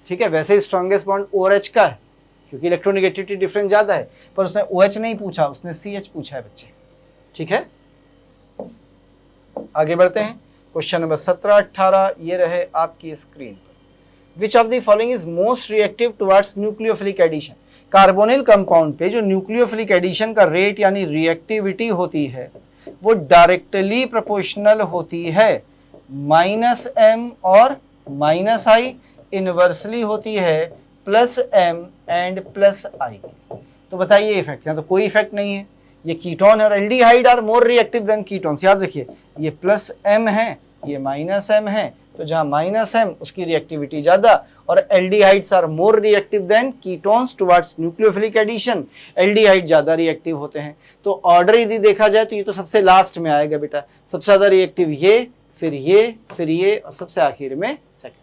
ठीक है। वैसे ही स्ट्रॉन्गेस्ट बॉन्ड OH का है क्योंकि इलेक्ट्रोनेगेटिविटी डिफरेंस ज़्यादा है, पर उसने OH नहीं पूछा, उसने CH पूछा है बच्चे, ठीक है। आगे बढ़ते हैं, क्वेश्चन नंबर 17-18 ये रहे आपकी स्क्रीन पर। Which of the following is most reactive towards nucleophilic addition. Carbonyl compound पे जो न्यूक्लियोफिलिक एडिशन का रेट यानी रिएक्टिविटी होती है वो डायरेक्टली प्रोपोर्शनल होती है -m और -i, इनवर्सली होती है +m एंड +i। तो बताइए इफेक्ट, यहाँ तो कोई इफेक्ट नहीं है, ये कीटोन है और aldehyde are more reactive than ketones. याद रखिए ये +m है, ये -m है, तो जहां -m उसकी रिएक्टिविटी ज्यादा, और aldehydes are more reactive than ketones towards nucleophilic addition. Aldehyde ज्यादा रिएक्टिव होते हैं। तो ऑर्डर यदि देखा जाए तो ये तो सबसे लास्ट में आएगा बेटा, सबसे ज्यादा रिएक्टिव ये, फिर ये और सबसे आखिर में second.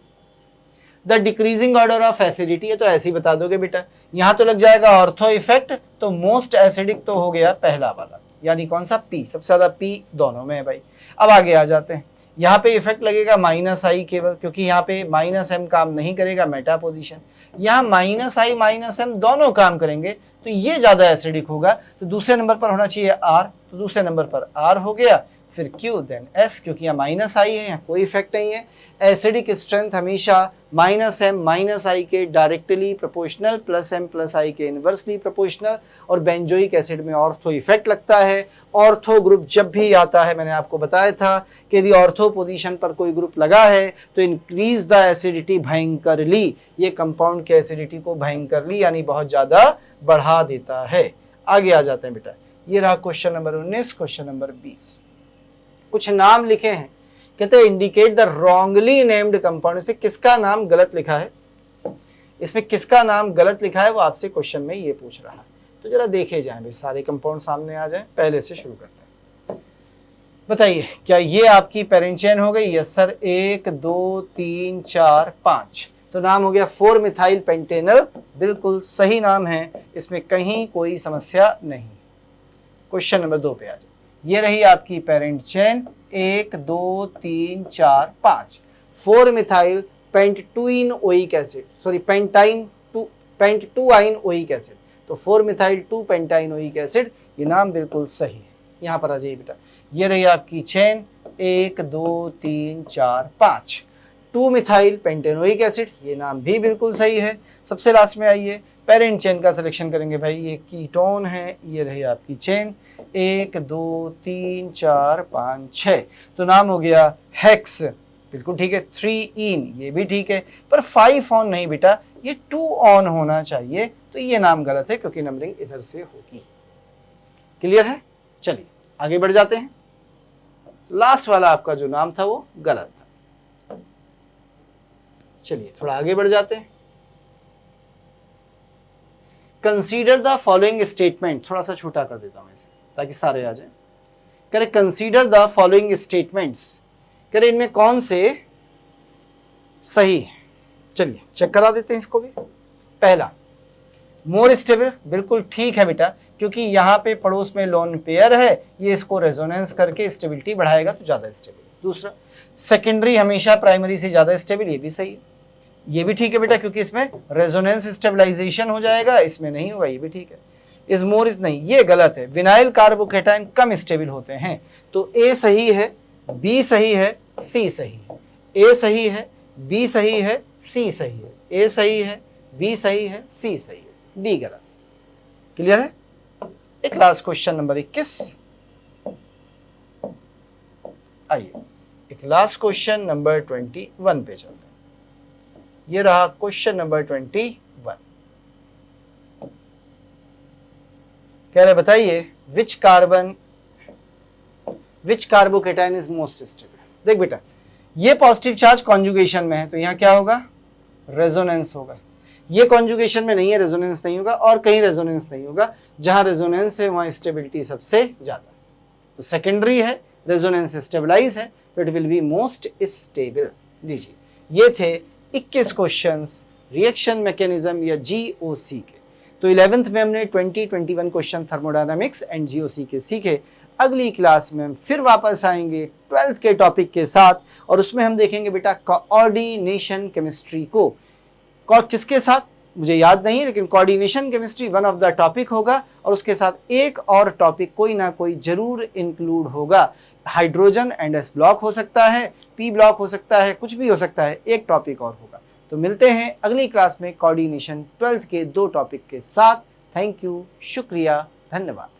The decreasing order of acidity, है तो ऐसे ही बता दोगे बेटा। यहाँ तो लग जाएगा ऑर्थो इफेक्ट, तो मोस्ट एसिडिक तो हो गया पहला वाला, यानी कौन सा P, सबसे ज्यादा P दोनों में है भाई। अब आगे आ जाते हैं, यहाँ पे इफेक्ट लगेगा -i केवल, क्योंकि यहाँ पे -m काम नहीं करेगा, मेटा पोजीशन। यहाँ -i -m दोनों काम करेंगे, तो ये ज्यादा एसिडिक होगा, तो दूसरे नंबर पर होना चाहिए R, तो दूसरे नंबर पर R हो गया, फिर Q देन S, क्योंकि यहाँ -i है, यहाँ कोई इफेक्ट नहीं है। एसिडिक स्ट्रेंथ हमेशा -m -i के डायरेक्टली प्रोपोर्शनल, +m +i के इनवर्सली प्रोपोर्शनल, और बेंजोइक एसिड में ऑर्थो इफेक्ट लगता है। ऑर्थो ग्रुप जब भी आता है, मैंने आपको बताया था कि यदि ऑर्थो पोजीशन पर कोई ग्रुप लगा है तो इंक्रीज द एसिडिटी भयंकरली, ये कंपाउंड के एसिडिटी को भयंकरली यानी बहुत ज़्यादा बढ़ा देता है। आगे आ जाते हैं बेटा, ये रहा क्वेश्चन नंबर 19। क्वेश्चन नंबर 20, कुछ नाम लिखे हैं, कहते हैं indicate the wrongly named compound. इसमें किसका नाम गलत लिखा है, इसमें किसका नाम गलत लिखा है वो आपसे क्वेश्चन में ये पूछ रहा है। तो जरा देखे जाएं भाई, सारे कंपाउंड सामने आ जाएं, पहले से शुरू करते हैं। बताइए क्या ये आपकी पेरेंट चेन हो गई? यस सर, 1 2 3 4 5, तो नाम हो गया 4 मिथाइल पेंटेनल, बिल्कुल सही नाम है, इसमें कहीं कोई समस्या नहीं। क्वेश्चन नंबर 2 पे आ जाए, ये रही आपकी parent chain 1 2 3 4 5, 4 methyl pent two yne oic acid, sorry pent two yne oic acid, तो 4 मिथाइल 2 पेंटाइन ओइक एसिड, ये नाम बिल्कुल सही है। यहाँ पर आ जाइए बेटा, ये रही आपकी चेन 1 2 3 4 5, 2 मिथाइल पेंटेनोइक एसिड, ये नाम भी बिल्कुल सही है। सबसे लास्ट में आइए, पेरेंट चेन का सिलेक्शन करेंगे भाई, ये कीटोन है, ये रही आपकी चेन 1 2 3 4 5 6, तो नाम हो गया हेक्स, बिल्कुल ठीक है। 3 इन, ये भी ठीक है, पर 5 ऑन नहीं बेटा, ये 2 ऑन होना चाहिए, तो ये नाम गलत है क्योंकि नंबरिंग इधर से होगी। क्लियर है? चलिए आगे बढ़ जाते हैं। लास्ट वाला आपका जो नाम था वो गलत था। चलिए थोड़ा आगे बढ़ जाते हैं। कंसीडर द फॉलोइंग स्टेटमेंट, थोड़ा सा छोटा कर देता हूं इसे ताकि सारे आ जाए। करे कंसीडर द फॉलोइंग स्टेटमेंट्स, करे इनमें कौन से सही है। चलिए चेक करा देते हैं इसको भी। पहला, मोर स्टेबल, बिल्कुल ठीक है बेटा, क्योंकि यहाँ पे पड़ोस में लोन पेयर है, ये इसको रेजोनेंस करके स्टेबिलिटी बढ़ाएगा तो ज़्यादा स्टेबल। दूसरा, सेकेंडरी हमेशा प्राइमरी से ज़्यादा स्टेबल, ये भी सही है। ये भी ठीक है बेटा, क्योंकि इसमें रेजोनेंस स्टेबलाइजेशन हो जाएगा, इसमें नहीं होगा, ये भी ठीक है। इस मोर इस नहीं, ये गलत है। विनाइल कार्बोकेटाइन कम स्टेबल होते हैं, तो ए सही है, बी सही है, सी सही है। ए सही है, बी सही है, सी सही है। ए सही है, बी सही है, सी सही है, डी गलत। क्लियर है? एक लास्ट क्वेश्चन नंबर 21, आइए एक लास्ट क्वेश्चन नंबर 21 पे चलते हैं। ये रहा क्वेश्चन नंबर 21। कह रहे बताइए विच कार्बोकेटाइन इज मोस्ट स्टेबल। देख बेटा, ये पॉजिटिव चार्ज कॉन्जुगेशन में है, तो यहाँ क्या होगा? रेजोनेंस होगा। ये कॉन्जुगेशन में नहीं है, रेजोनेंस नहीं होगा, और कहीं रेजोनेंस नहीं होगा। जहां रेजोनेंस है वहां स्टेबिलिटी सबसे ज्यादा। तो सेकेंडरी है, रेजोनेंस स्टेबलाइज है तो it will be most stable. लीजिए, ये थे 21 क्वेश्चंस रिएक्शन मैकेनिज्म या जीओसी के। तो 11th में हमने 21 क्वेश्चन थर्मोडायनामिक्स एंड जीओसी के सीखे। अगली क्लास में हम फिर वापस आएंगे 12th के टॉपिक के साथ, और उसमें हम देखेंगे बेटा कोऑर्डिनेशन केमिस्ट्री को। किसके साथ मुझे याद नहीं, लेकिन coordination chemistry one of the topic होगा, और उसके साथ एक और टॉपिक कोई ना कोई जरूर इंक्लूड होगा। हाइड्रोजन एंड एस ब्लॉक हो सकता है, पी ब्लॉक हो सकता है, कुछ भी हो सकता है, एक टॉपिक और होगा। तो मिलते हैं अगली क्लास में कोऑर्डिनेशन 12th के 2 टॉपिक के साथ। थैंक यू, शुक्रिया, धन्यवाद।